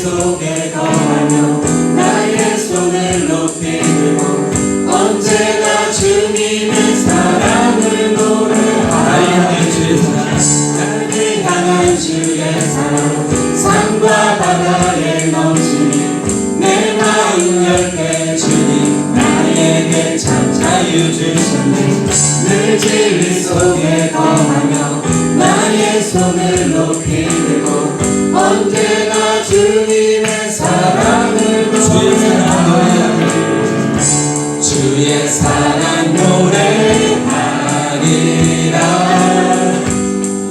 속에 거하며 나의 손을 높이 들고 언제나 주님의 사랑을 노래하리. 나를 향한 주의 사랑 산과 바다에 넘치니 내 마음 열게 주님 나에게 참 자유 주셨네. 늘 진리 속에 거하며 나의 손을 높이 들고 언제나 주님의 사랑을 노래하리. 주의 사랑 노래하리라.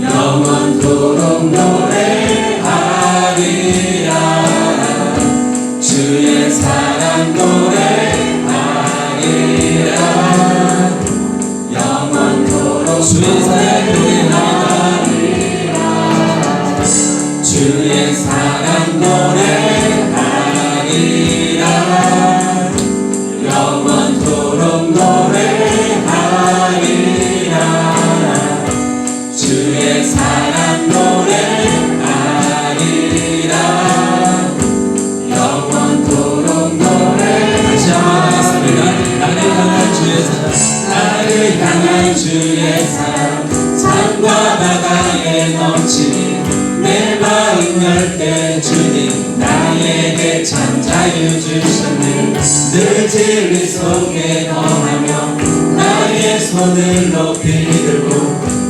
영원토록 노래하리라. 주의 사랑 노래하리라. 영원토록 주의 사랑 노래하리라. 주의 사랑 노래하리라. 영원토록 노래하리라. 주의 사랑 노래하리라. 영원토록 노래. 다시 한번 하겠습니다. 나를 향한 주의 사랑, 나를 향한 주의 사랑 산과 바다에 넘치니 내 마음 열게 주님 나에게 참 자유 주셨네. 늘 진리 속에 거하며 나의 손을 높이 들고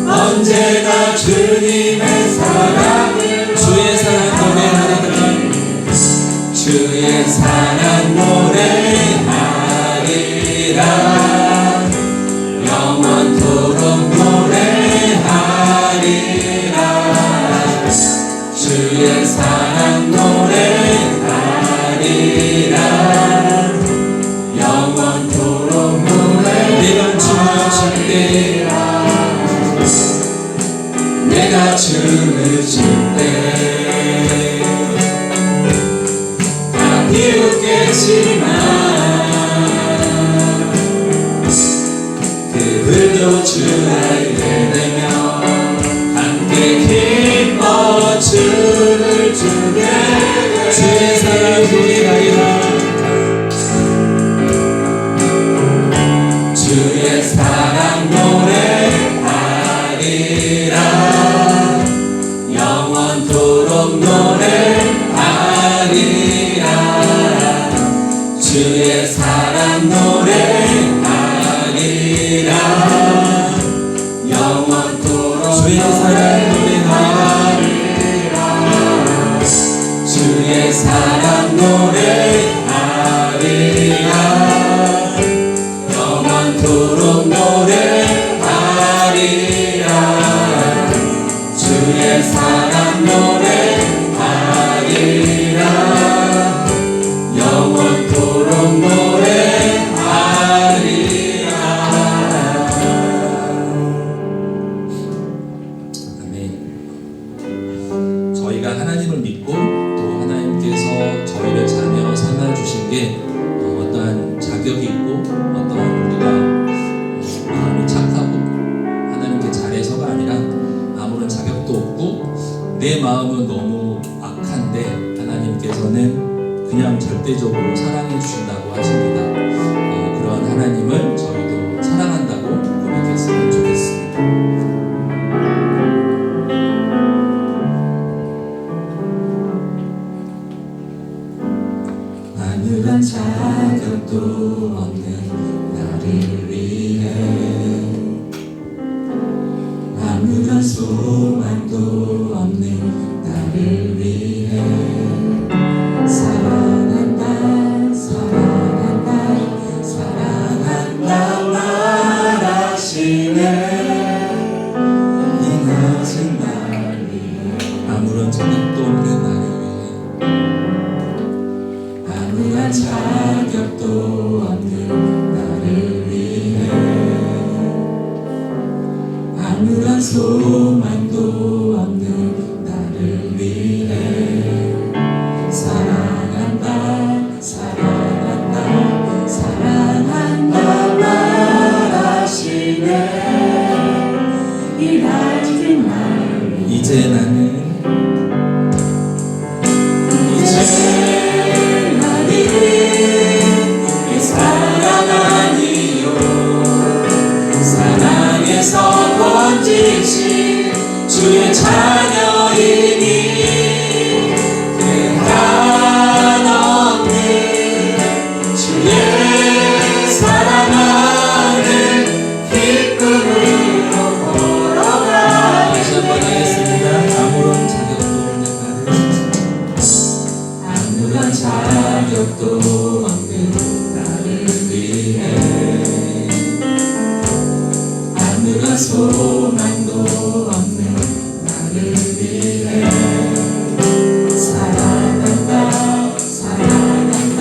언제나 주님의 사랑을 주의 사랑 노래하리라. 주의 사랑 노래하리라. 영원토록 노래하리라. 주의 사랑 노래하리라. 영원토록 노래. 내가 춤을 출 때 내가 춤을 출 때 다 비웃겠지만 그들도 주 알게 되며 함께 기뻐 주를 주게 주의 사랑 노래하리라. 주의 사랑 노래하리라. 영원토록 노래하리라. 주의 사랑 노래하리라. 영원토록 주의 사랑 노래하리라. 주의 사랑 노래하리라. 영원토록 노래하리라. 주의 사랑 노래하리라. 영원토록 노래하리라. 아멘. 저희가 하나님을 믿고 또 하나님께서 저희를 자녀 삼아 주신 게 어떠한 자격이 있고 어떠한 우리가 마음이 착하고 하나님께 잘해서가 아니라 아무런 자격도 없고 내 마음은 너무 악한데 하나님께서는 그냥 절대적으로 사랑해 주신다고 하십니다. 그러한 하나님을 저희도 사랑한다고 고백했으면 좋겠습니다. 아무런 자격도 없는 나를 위해 아무런 소망도 없는 나를 위해 사랑한다 사랑한다 사랑한다 말하시네. 이 낮은 나를 위해 아무런 자격도 없는 나를 위해 아무런 자격도 없는 나를 위해 자격도 없는 나를 위해 아무런 소망도 없는 나를 위해 사랑한다 사랑한다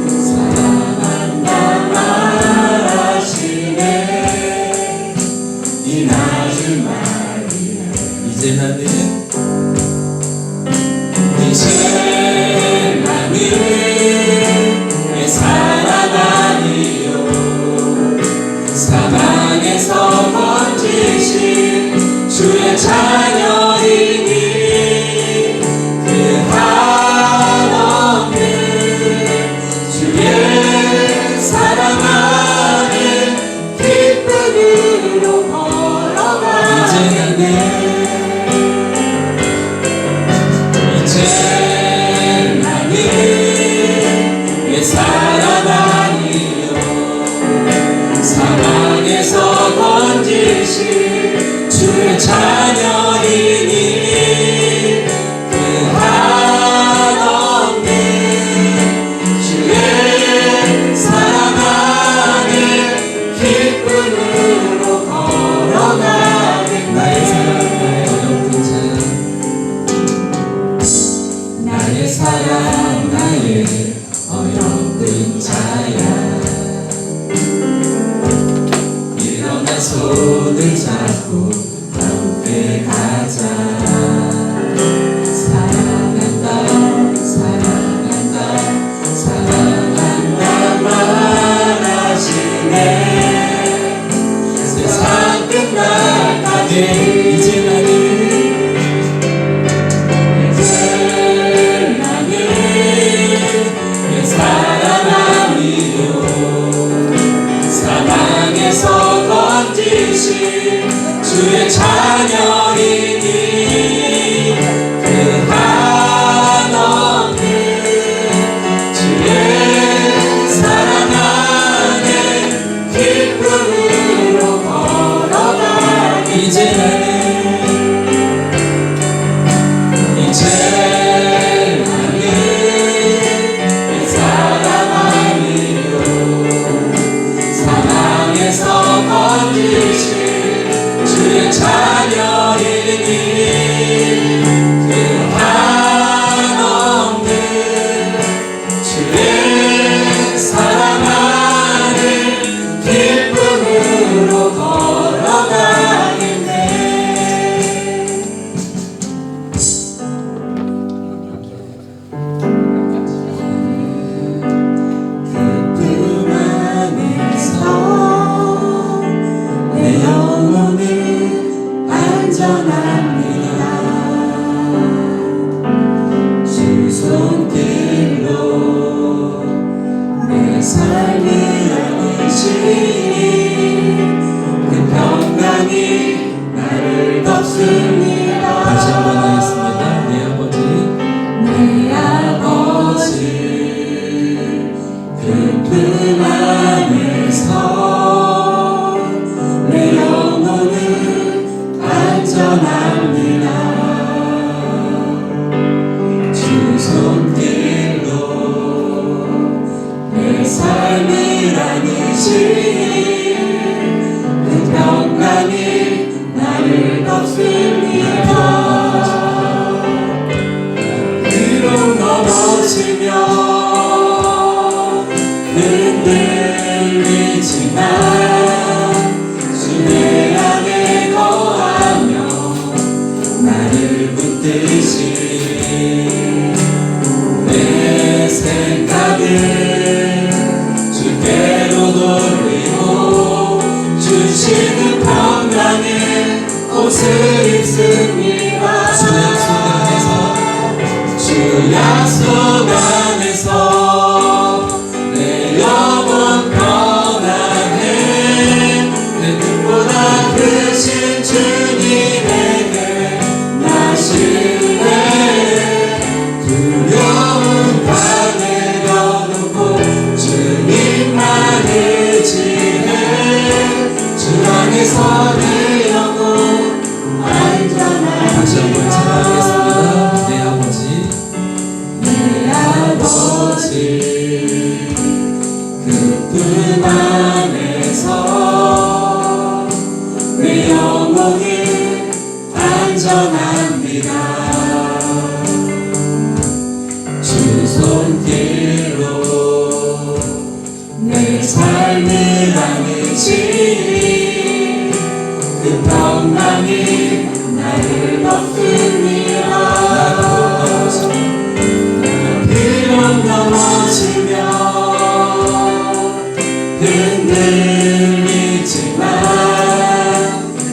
사랑한다 말하시네. 이 낮은 말이네. 이제 나는 내 사랑 아니요 사방에서 번지신 주의 자녀이니 그 한없는 주의 사랑하는 기쁨으로 걸어가. 이제 나는 내 사랑 아니요 사방에서 번지신 주의 자녀이니 그 한없는 주의 사랑하는 기쁨으로 걸어가는 나의 사랑 나의 어여쁜 자야 나의 사랑 나의 어여쁜 자야 일어나 손을 잡고 함께 가자. 사랑한다 사랑한다 사랑한다 말하시네. 세상 끝날까지 이제 나는 내 사랑 아니요 사방에서 번지신 주의 자녀이니 그 한없는 주의 사랑하는 기쁨으로 걸어가. 이제 나는 내 사랑 아니요 사방에서 번지신 주의 자녀이니 그 한없는 주의 사랑하는 기쁨으로 걸어가겠네. 기쁨 안에서 내 영혼은 안전합니다. 주 손길로 내 삶을 안으시니 그 평강이 나를 덮습니다. 다시 한번 하겠습니다. 내 아버지 내 아버지 그 품 안에서 내 영혼은 안전합니다. 주 손길로 내 삶을 안으시니 그 평강이 나를 덮습니다. 비록 넘어지면 흔들리지만 주 내 안에 거하며 나를 붙드시 내 생각을 주께로 돌리고 주시는 평강의 옷을 입습니다. 주 약속 안에서 내 영혼 편안해. 내 뜻보다 크신 주님에게 나 신뢰. 두려움 다 내려놓고 주님만 의지해. 주 안에서 내 영혼 안전하게. 다시 한번 찬양하겠습니다. 내 아버지 내 아버지 아버지 그 품 안에서 내 영혼이 안전합니다. 주 손길로 내 삶을 가르치니 그 평강이 나를 덮습니다. 비록 넘어지면 흔들리지만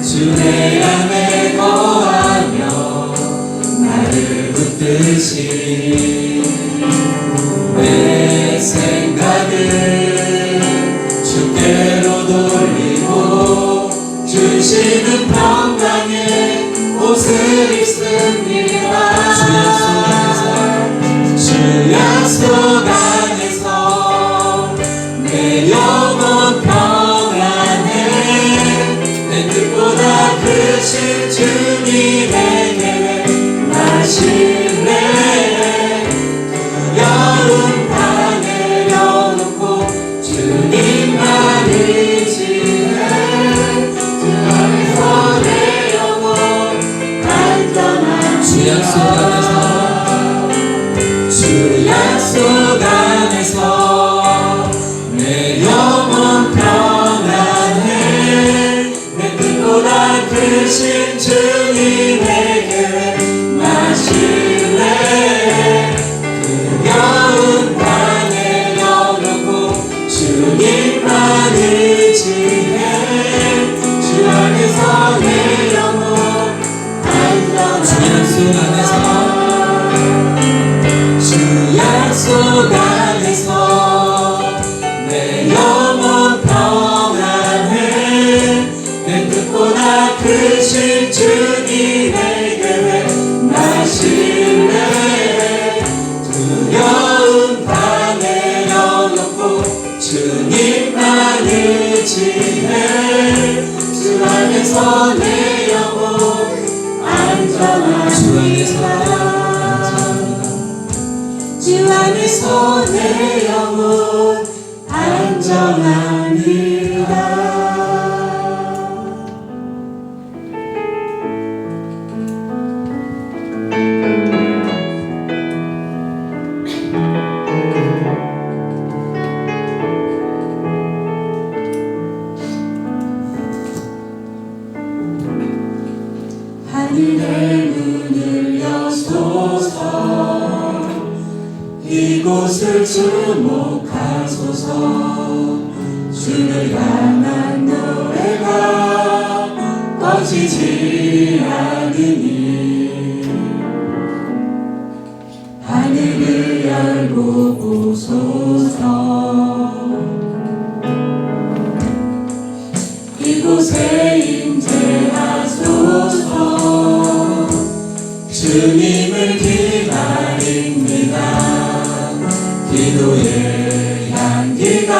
주 내 안에 거하며 나를 붙드시니 내 생각을 주께로 돌리고 주시는 평강의 옷을 입습니다. 주 약속 안에서 내 영혼 평안해. 내 뜻보다 크신 주님의 계획 나실래. 두려움 다 내려놓고 주님만 의지해. 주 안에서 내 영혼 안전한 주 약속 안에서 주 약속 안에서 내 영혼 평안해. 내 뜻보다 크신 주님의 계획 나실래. 두려움 다 내려놓고 주님만 의지해. 주 안에서 내 영혼 안전한 주 약속 안에서 내 영혼 평안해. 내 뜻보다 크신 주님의 계획 나실래. 두려움 다 내려놓고 주님만 의지해. 주 안에서 내 영혼 안전합니다. 주 안에서 내 영혼 안전합니다. 하늘의 문을 여소서. 이곳을 주목하소서. 주를 향한 노래가 꺼지지 않으니 하늘을 열고 보소서. 이곳에 임재하소서. 주님을 기다립니다. 기도의 향기가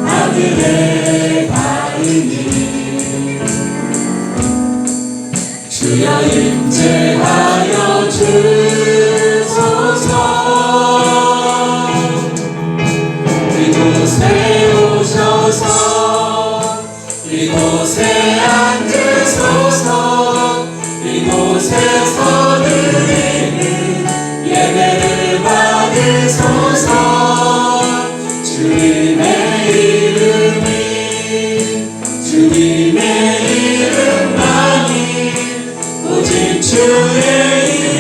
하늘에 닿으니 주여 임재하여 주소서. 이곳에 오셔서 이곳에 앉으소서. 이곳에서 드리는 예배를 받으소서. 주님의 이름만이 오직 주의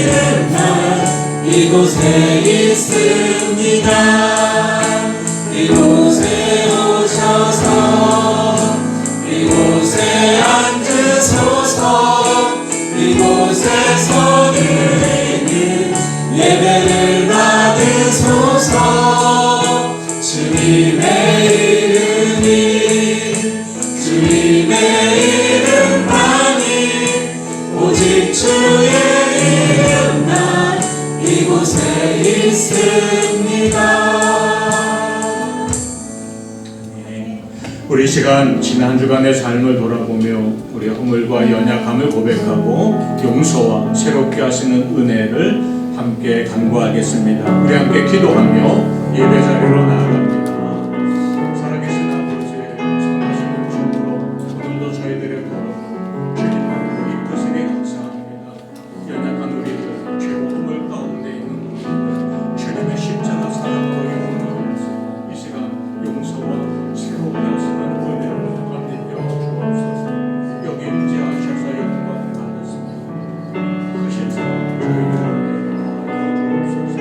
이름만 이곳에 있습니다. 이곳에 오셔서 이곳에 앉으소서. 이곳에서 드리는 예배를 받으소서. 주님의 이름만이 오직 주의 이름만 이곳에 있습니다. 우리 시간 지난 한 주간의 삶을 돌아보며 우리의 허물과 연약함을 고백하고 용서와 새롭게 하시는 은혜를 함께 간구하겠습니다. 우리 함께 기도하며 예배 자리로 나아갑니다. 살아계신 아버지, 선하신 은총으로 오늘도 저희들의 걸음을 주님만으로 이끄시니 감사합니다. 연약한 우리들, 죄와 허물 가운데 있는 우리들, 주님의 십자가 사랑으로 용서하면서 이 시간 용서와 새로운 하시는 은혜를 받으며 주옵소서. 여기 임재하셔서 영광 받으시며 크신 사랑 저희들을 주옵소서.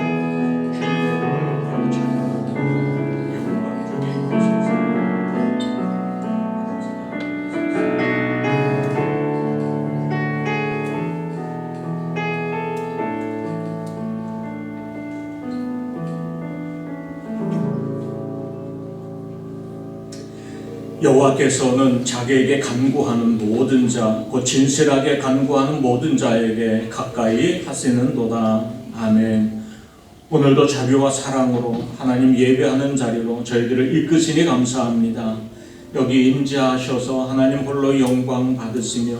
주님의 이름을 찬양하고 영광적인 것에서 여호와께서는 자기에게 간구하는 모든 자, 곧 진실하게 간구하는 모든 자에게 가까이 하시는도다. 아멘. 오늘도 자비와 사랑으로 하나님 예배하는 자리로 저희들을 이끄시니 감사합니다. 여기 임재하셔서 하나님 홀로 영광 받으시며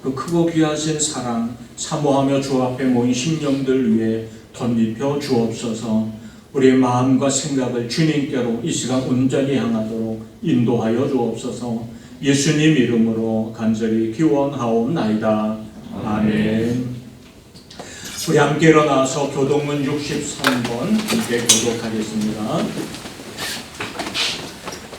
그 크고 귀하신 사랑 사모하며 주 앞에 모인 심령들 위해 덧입혀 주옵소서. 우리의 마음과 생각을 주님께로 이 시간 온전히 향하도록 인도하여 주옵소서. 예수님 이름으로 간절히 기원하옵나이다. 아멘. 우리 함께 일어나서 교동문 63번 함께 교독하겠습니다.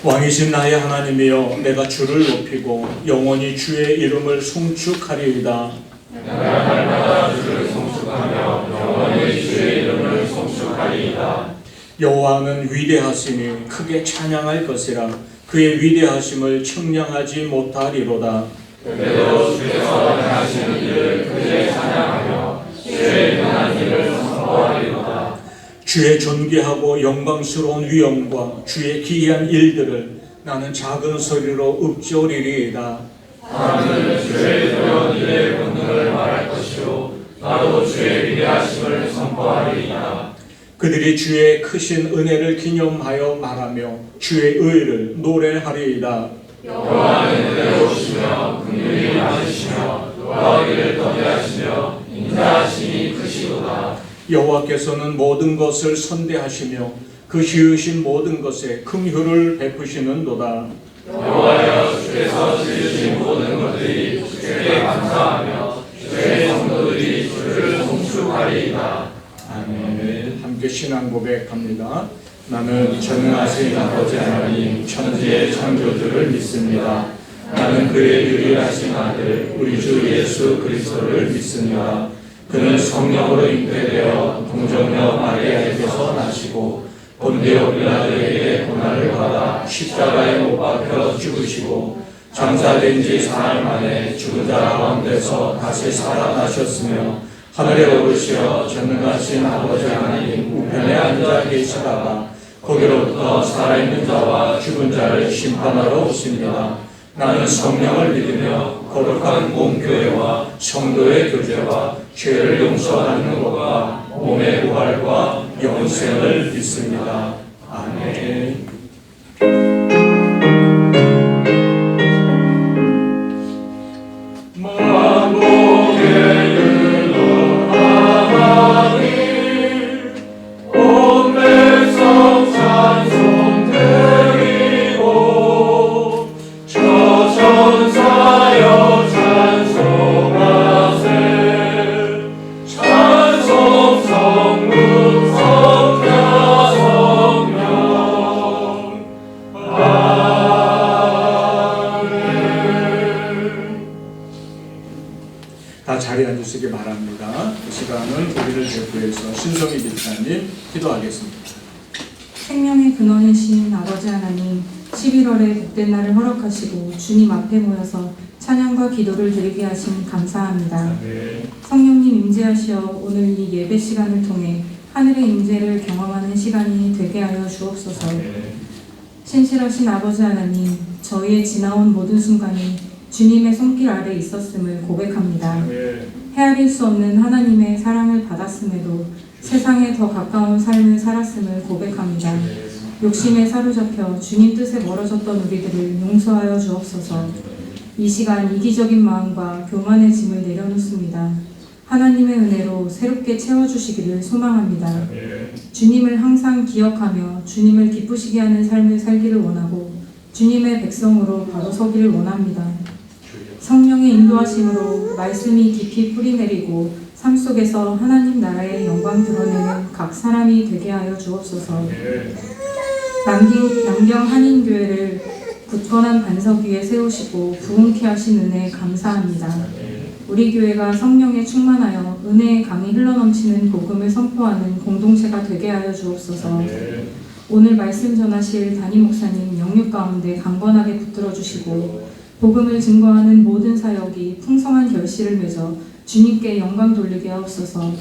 왕이신 나의 하나님이여, 내가 주를 높이고 영원히 주의 이름을 송축하리이다. 내가 날마다 주를 송축하며 영원히 주의 이름을 송축하리이다. 여호와는 위대하시니 크게 찬양할 것이라. 그의 위대하심을 청량하지 못하리로다. 그대로 주께서 행하시는 일을 크게 찬양하며 주의 행한 일을 선포하리로다. 주의 존귀하고 영광스러운 위엄과 주의 기이한 일들을 나는 작은 소리로 읊조리리이다. 하나님은 주의 놀라운 일의 본능을 말할 것이요 나도 주의 위대하심을 선포하리이다. 그들이 주의 크신 은혜를 기념하여 말하며 주의 의를 노래하리이다. 여호와는 은혜로우시며 긍휼이 많으시며 노하기를 더디하시며 인자하심이 크시도다. 여호와께서는 모든 것을 선대하시며 그 지으신 모든 것에 긍휼을 베푸시는도다. 여호와여, 주께서 지으신 모든 것들이 주께 감사하며 주의 성도들이 주를 송축하리이다. 아멘. 함께 신앙 고백합니다. 나는 전능하신 아버지 하나님 천지의 창조주를 믿습니다. 나는 그의 유일하신 아들 우리 주 예수 그리스도를 믿습니다. 그는 성령으로 잉태되어 동정녀 마리아에게서 나시고 본디오 빌라도에게 고난을 받아 십자가에 못 박혀 죽으시고 장사된 지 사흘 만에 죽은 자 가운데서 다시 살아나셨으며 하늘에 오르시어 전능하신 아버지 하나님 우편에 앉아 계시다가 거기로부터 살아있는 자와 죽은 자를 심판하러 오십니다. 나는 성령을 믿으며 거룩한 공교회와 성도의 교제와 죄를 용서받는 것과 몸의 부활과 영생을 믿습니다. 아멘. 자리에 앉으시기 바랍니다. 이 시간은 우리를 대표해서 신성희 집사님 기도하겠습니다. 생명의 근원이신 아버지 하나님, 11월에 복된 날을 허락하시고 주님 앞에 모여서 찬양과 기도를 드리게 하심 감사합니다. 성령님 임재하시어 오늘 이 예배 시간을 통해 하늘의 임재를 경험하는 시간이 되게 하여 주옵소서. 신실하신 아버지 하나님, 저희의 지나온 모든 순간이 주님의 손길 아래 있었음을 고백합니다. 헤아릴 수 없는 하나님의 사랑을 받았음에도 세상에 더 가까운 삶을 살았음을 고백합니다. 욕심에 사로잡혀 주님 뜻에 멀어졌던 우리들을 용서하여 주옵소서. 이 시간 이기적인 마음과 교만의 짐을 내려놓습니다. 하나님의 은혜로 새롭게 채워주시기를 소망합니다. 주님을 항상 기억하며 주님을 기쁘시게 하는 삶을 살기를 원하고 주님의 백성으로 바로 서기를 원합니다. 성령의 인도하심으로 말씀이 깊이 뿌리내리고 삶 속에서 하나님 나라의 영광 드러내는 각 사람이 되게 하여 주옵소서. 남경 한인교회를 굳건한 반석 위에 세우시고 부흥케 하신 은혜에 감사합니다. 우리 교회가 성령에 충만하여 은혜의 강이 흘러넘치는 복음을 선포하는 공동체가 되게 하여 주옵소서. 오늘 말씀 전하실 담임 목사님 영육 가운데 강건하게 붙들어 주시고 복음을 증거하는 모든 사역이 풍성한 결실을 맺어 주님께 영광 돌리게 하옵소서.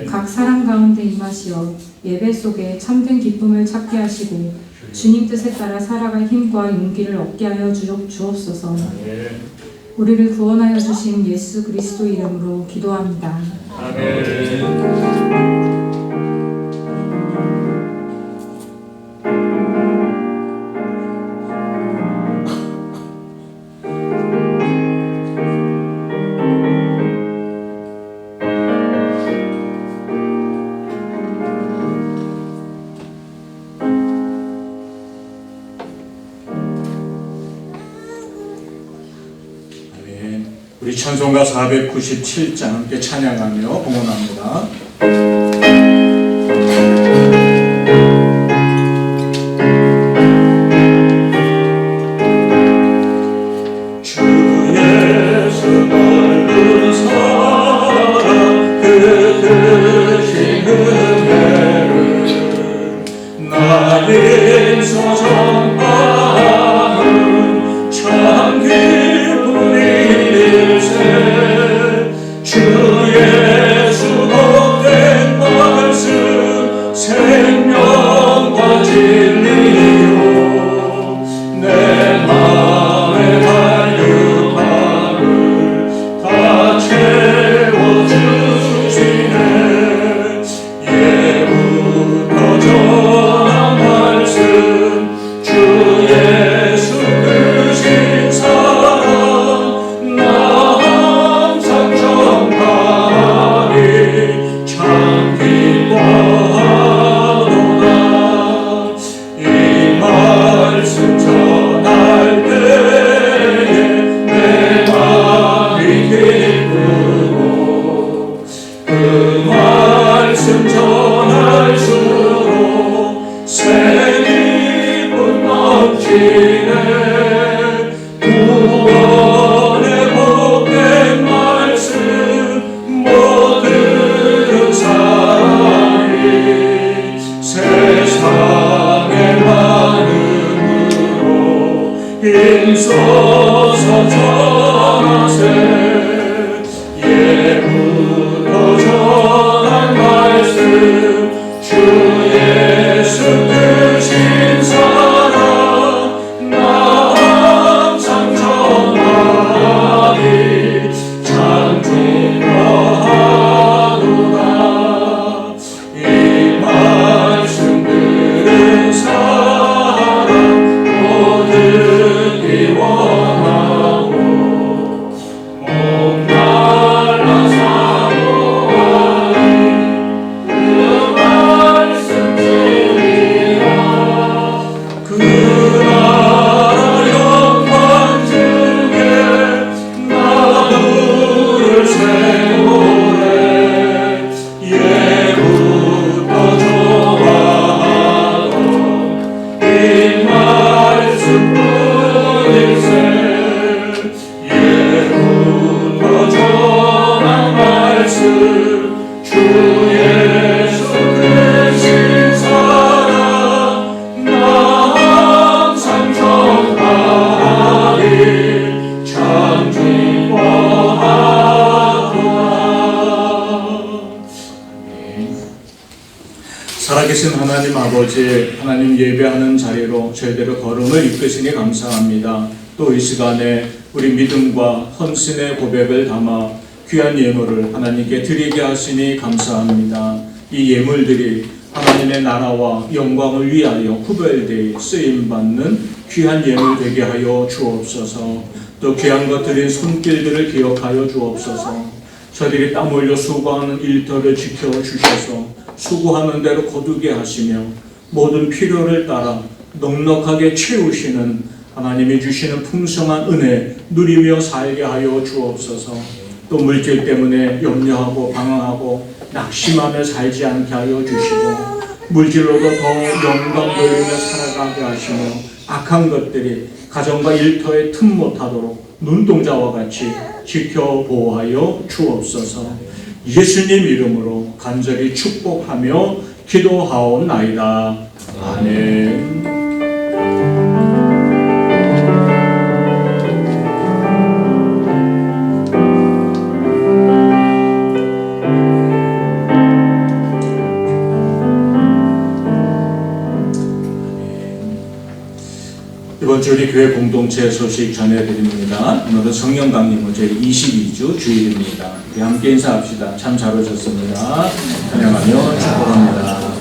각 사람 가운데 임하시어 예배 속에 참된 기쁨을 찾게 하시고 주님 뜻에 따라 살아갈 힘과 용기를 얻게 하여 주옵소서. 우리를 구원하여 주신 예수 그리스도 이름으로 기도합니다. 우리 찬송가 497장 함께 찬양하며 봉헌합니다. 살아계신 하나님 아버지, 하나님 예배하는 자리로 저희들의 걸음을 이끄시니 감사합니다. 또 이 시간에 우리 믿음과 헌신의 고백을 담아 귀한 예물을 하나님께 드리게 하시니 감사합니다. 이 예물들이 하나님의 나라와 영광을 위하여 구별되어 쓰임받는 귀한 예물 되게 하여 주옵소서. 또 귀한 것 드린 손길들을 기억하여 주옵소서. 저들이 땀 흘려 수고하는 일터를 지켜주셔서 수고하는 대로 거두게 하시며 모든 필요를 따라 넉넉하게 채우시는 하나님이 주시는 풍성한 은혜 누리며 살게 하여 주옵소서. 또 물질 때문에 염려하고 방황하고 낙심하며 살지 않게 하여 주시고 물질로도 더 영광 돌리며 살아가게 하시며 악한 것들이 가정과 일터에 틈 못하도록 눈동자와 같이 지켜보호하여 주옵소서. 예수님 이름으로 간절히 축복하며 기도하옵나이다. 아멘. 이번 주 우리 교회 공동체 소식 전해드립니다. 오늘은 성령 강림 제 22주 주일입니다. 우리 함께 인사합시다. 참 잘 오셨습니다. 찬양하며 축복합니다.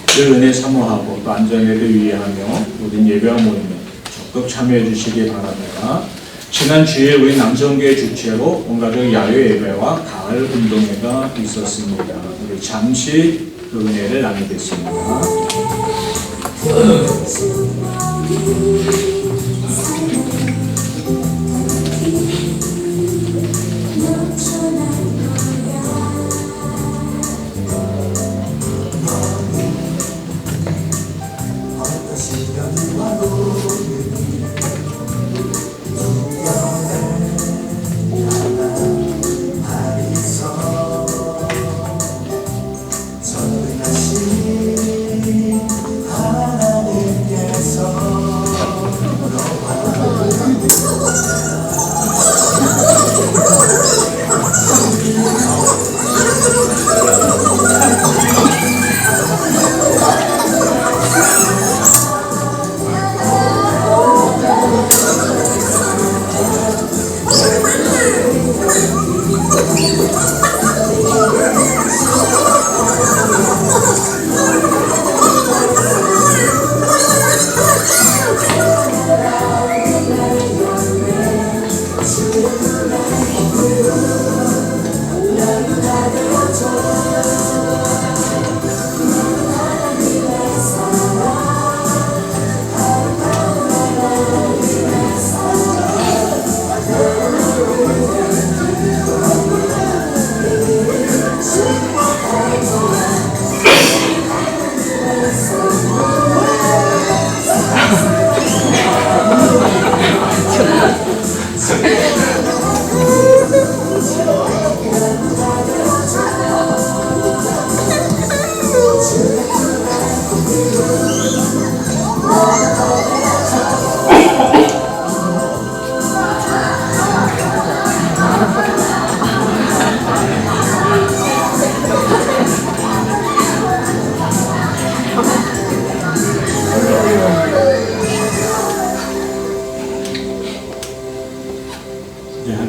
늘 은혜 사모하고 또 안전에도 유의하며 모든 예배와 모임에 적극 참여해 주시기 바랍니다. 지난 주일 우리 남성교회 주최로 온가족 야외 예배와 가을 운동회가 있었습니다. 우리 잠시 그 은혜를 나누겠습니다.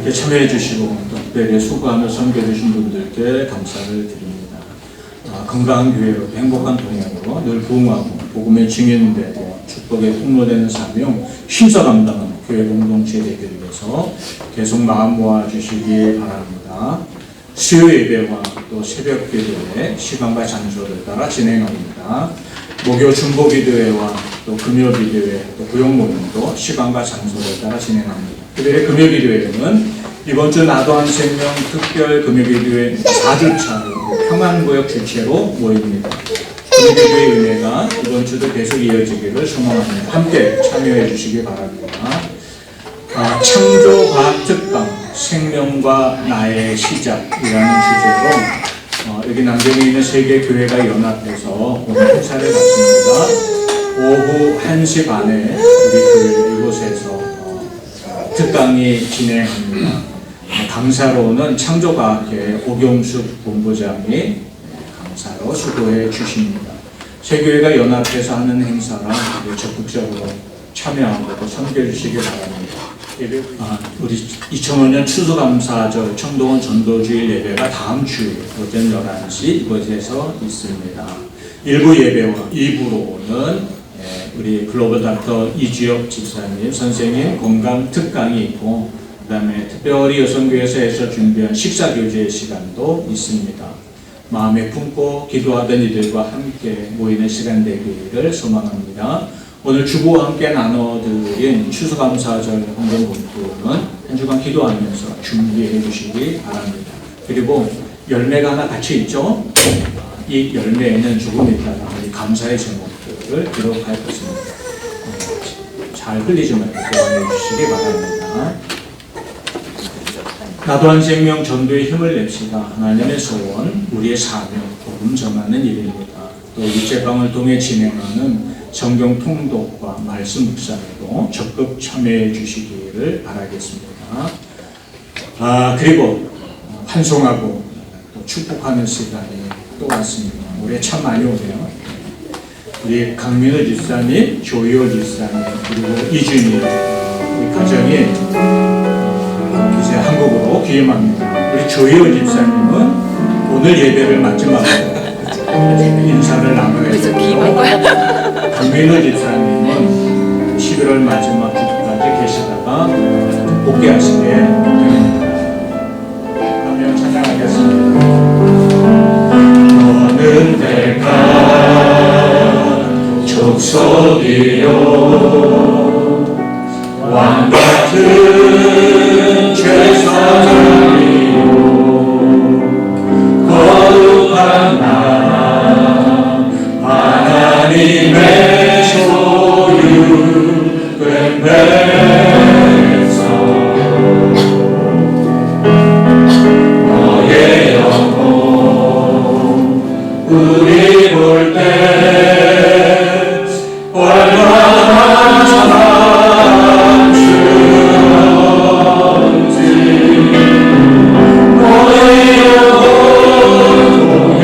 함께 참여해 주시고 또 특별히 수고하며 섬겨주신 분들께 감사를 드립니다. 건강한 교회로 행복한 동행으로 늘 부흥하고 복음의 증인되고 축복의 통로되는 사명 힘써 감당하는 교회 공동체 되기 위해서 계속 마음 모아 주시기 바랍니다. 수요 예배와 또 새벽 기도회 시간과 장소를 따라 진행합니다. 목요 중보 기도회와 또 금요 기도회 또 구역 모임도 시간과 장소를 따라 진행합니다. 특별히 금요 기도회는 이번 주 나도 한 생명 특별 금요 기도회 4주차로 평안구역 주최로 모입니다. 금요 기도회 은혜가 이번 주도 계속 이어지기를 소망합니다. 함께 참여해 주시기 바랍니다. 창조과학 특강 생명과 나의 시작이라는 주제로 여기 남경에 있는 세계 교회가 연합해서 오늘 행사를 갖습니다. 오후 1시 반에 우리 교회 이곳에서 특강이 진행합니다. 강사로는 창조과학회 오경숙 본부장이 강사로 수고해 주십니다. 세 교회가 연합해서 하는 행사라 적극적으로 참여하고 또 섬겨주시기 바랍니다. 우리 2005년 추수감사절 청동원 전도주일 예배가 다음 주 오전 11시 이곳에서 있습니다. 1부 예배와 2부로는 우리 글로벌 닥터 이주엽 집사님 선생님 건강 특강이 있고 그다음에 특별히 여성교회에서 준비한 식사교제 시간도 있습니다. 마음에 품고 기도하던 이들과 함께 모이는 시간 되기를 소망합니다. 오늘 주보와 함께 나눠드린 추수감사절 헌금본부는 한 주간 기도하면서 준비해 주시기 바랍니다. 그리고 열매가 하나 같이 있죠? 이 열매에는 조금 있다가 우리 감사의 제목들을 기록할 것입니다. 잘 흘리지 말고 보완해 주시기 바랍니다. 나도한 생명 전도의 힘을 냅시다. 하나님의 소원, 우리의 사명, 복음 전하는 일입니다. 또 일제방을 통해 진행하는 성경 통독과 말씀 묵상에도 적극 참여해 주시기를 바라겠습니다. 그리고 환송하고 또 축복하는 시간이 또 왔습니다. 올해 참 많이 오네요. 우리 강민호 집사님, 조희호 집사님, 그리고 이준희 우리 가정이 이제 한국으로 귀임합니다. 우리 조희호 집사님은 오늘 예배를 마지막으로 인사를 나눠야 되고 강민호 집사님은 11월 마지막 주까지 계시다가 복귀하시게 됩니다. 그러면 찬양하겠습니다. 너는 내가 족속이요 왕같은 최선이요 거룩한 나라 하나님의 소유된 백성 너의 영혼 우리 볼 때 얼마나 사랑스러운지 너의 영혼 통해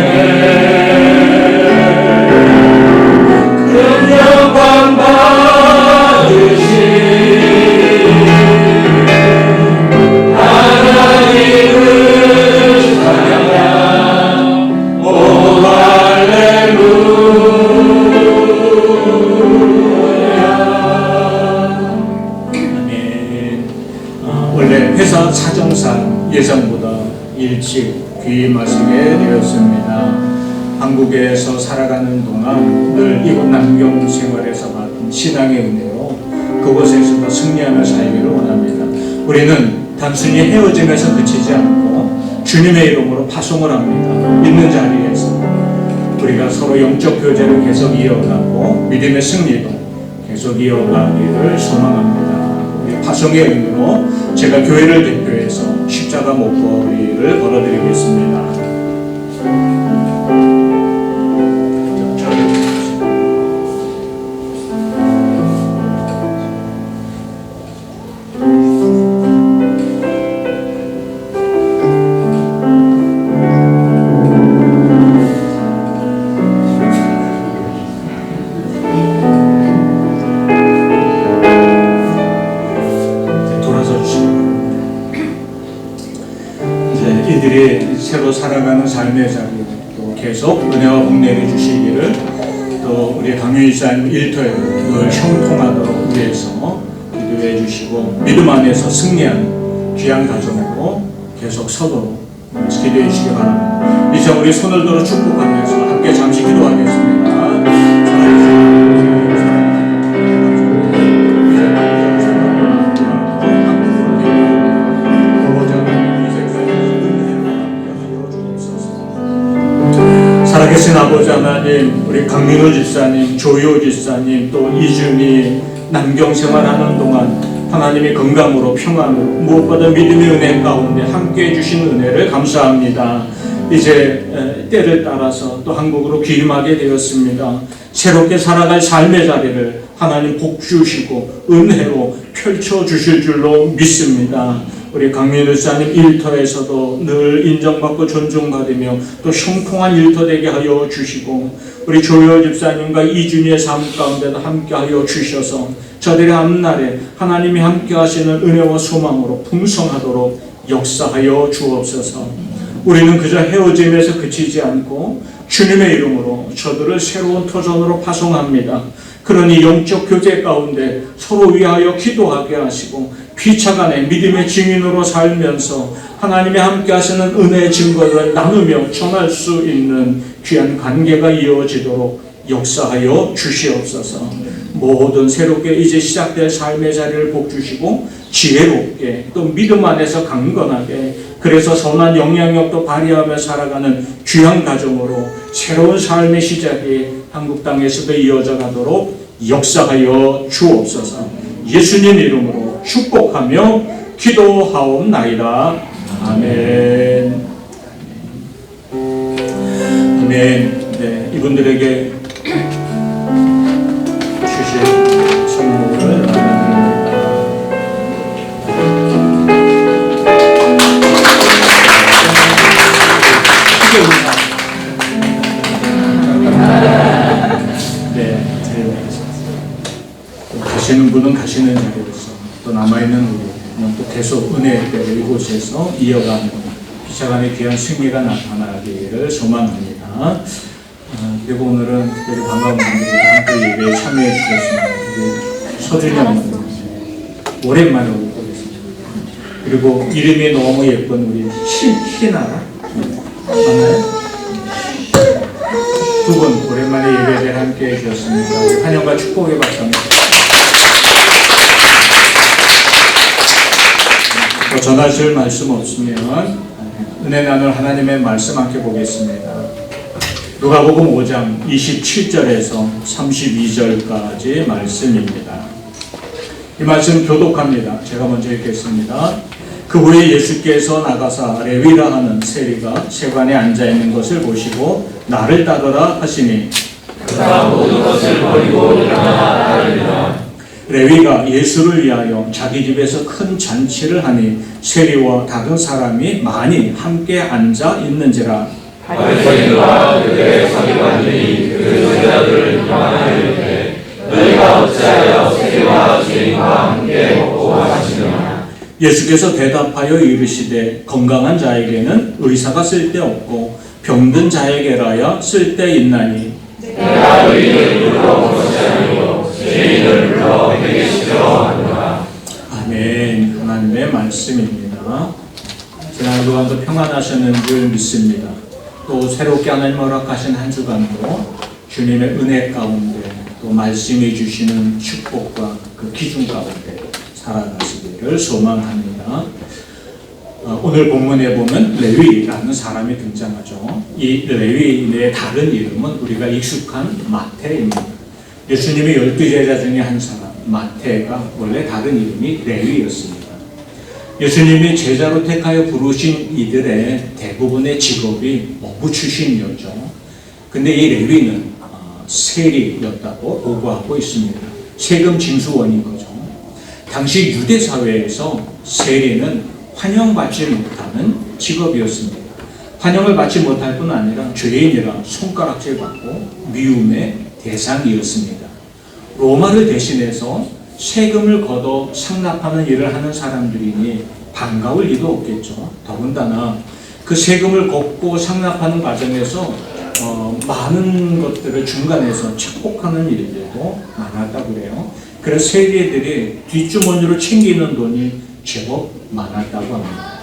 큰 영광 받으시 하나님을 찬양하 오 원래 회사 사정상 예상보다 일찍 귀임하시게 되었습니다. 한국에서 살아가는 동안 늘 이곳 남경 생활에서 받은 신앙의 은혜로 그곳에서도 승리하며 살기를 원합니다. 우리는 단순히 헤어짐에서 그치지 않고 주님의 이름으로 파송을 합니다. 있는 자리에서 우리가 서로 영적 교제를 계속 이어가고 믿음의 승리도 계속 이어가기를 소망합니다. 파송의 의미로 제가 교회를 대표해서 십자가 목걸이를 걸어드리겠습니다. 새로 살아가는 삶의 자리 또 계속 은혜와 복내를 주시기를 또 우리 강윤희 사님 일터에 늘 형통하도록 위해서 기도해 주시고 믿음 안에서 승리한 귀한 가정으로 계속 서도록 기도해 주시기 바랍니다. 이제 우리 손을 들어 축복하면서 함께 잠시 기도하겠습니다. 살아계신 아버지 하나님, 우리 강민호 집사님, 조효 집사님, 또 이준희 남경 생활하는 동안 하나님의 건강으로 평안으로 무엇보다 믿음의 은혜 가운데 함께해 주신 은혜를 감사합니다. 이제 때를 따라서 또 한국으로 귀임하게 되었습니다. 새롭게 살아갈 삶의 자리를 하나님 복 주시고 은혜로 펼쳐 주실 줄로 믿습니다. 우리 강민우 집사님 일터에서도 늘 인정받고 존중받으며 또 형통한 일터 되게 하여 주시고 우리 조효 집사님과 이준희의 삶 가운데도 함께 하여 주셔서 저들의 앞날에 하나님이 함께 하시는 은혜와 소망으로 풍성하도록 역사하여 주옵소서. 우리는 그저 헤어짐에서 그치지 않고 주님의 이름으로 저들을 새로운 터전으로 파송합니다. 그러니 영적 교제 가운데 서로 위하여 기도하게 하시고 피차간에 믿음의 증인으로 살면서 하나님의 함께 하시는 은혜의 증거를 나누며 전할 수 있는 귀한 관계가 이어지도록 역사하여 주시옵소서. 모든 새롭게 이제 시작될 삶의 자리를 복 주시고 지혜롭게 또 믿음 안에서 강건하게 그래서 선한 영향력도 발휘하며 살아가는 귀한 가정으로 새로운 삶의 시작이 한국 땅에서도 이어져 가도록 역사하여 주옵소서. 예수님 이름으로 축복하며 기도하옵나이다. 아멘. 아멘. 네, 이분들에게 주실 선물을 나눠드립니다. 네, 가시는 분은 가시는 자리에서 또 남아있는 우리는 또 계속 은혜대로 이곳에서 이어가는 피차간의 귀한 승리가 나타나기를 소망합니다. 그리고 오늘은 특별히 반가운 분들이 함께 예배에 참여해 주셨습니다. 우리 서준이 어머니 오랜만에 오고 계십니다. 그리고 이름이 너무 예쁜 우리 희나 맞나요? 두 분 오랜만에 예배에 함께 해주셨습니다. 우리 환영과 축복의 박수 한번. 전하실 말씀 없으면 은혜 나눌 하나님의 말씀 함께 보겠습니다. 누가복음 5장 27절에서 32절까지 말씀입니다. 이 말씀 교독합니다. 제가 먼저 읽겠습니다. 그 후에 예수께서 나가사 레위라 하는 세리가 세관에 앉아있는 것을 보시고 나를 따르라 하시니 그가 모든 것을 버리고 일어나 따르리라. 레위가 예수를 위하여 자기 집에서 큰 잔치를 하니 세리와 다른 사람이 많이 함께 앉아 있는지라. 바리새인과 그들의 서기관들이 그 제자들을 비판하였되 너희가 어찌하여 세리와 죄인과 함께 먹고 마시느냐. 예수께서 대답하여 이르시되 건강한 자에게는 의사가 쓸데없고 병든 자에게라야 쓸데있나니 내가 너희를 불러온 것이 아니요 죄인을 불러 내게 시켜하노라. 아멘. 하나님의 말씀입니다. 지난 주간도 평안하셨는 줄 믿습니다. 또 새롭게 하나님 허락하신 한 주간도 주님의 은혜 가운데 또 말씀해 주시는 축복과 그 기준 가운데 살아가시기를 소망합니다. 오늘 본문에 보면 레위라는 사람이 등장하죠. 이 레위인의 다른 이름은 우리가 익숙한 마태입니다. 예수님의 12제자 중에 한 사람 마태가 원래 다른 이름이 레위였습니다. 예수님이 제자로 택하여 부르신 이들의 대부분의 직업이 어부 출신이었죠. 근데 이 레위는 세리였다고 보고하고 있습니다. 세금 징수원인 거죠. 당시 유대 사회에서 세리는 환영받지 못하는 직업이었습니다. 환영을 받지 못할 뿐 아니라 죄인이라 손가락질 받고 미움의 대상이었습니다. 로마를 대신해서 세금을 걷어 상납하는 일을 하는 사람들이니 반가울 리도 없겠죠. 더군다나 그 세금을 걷고 상납하는 과정에서 많은 것들을 중간에서 착복하는 일들도 많았다고 그래요. 그래서 세리들이 뒷주머니로 챙기는 돈이 제법 많았다고 합니다.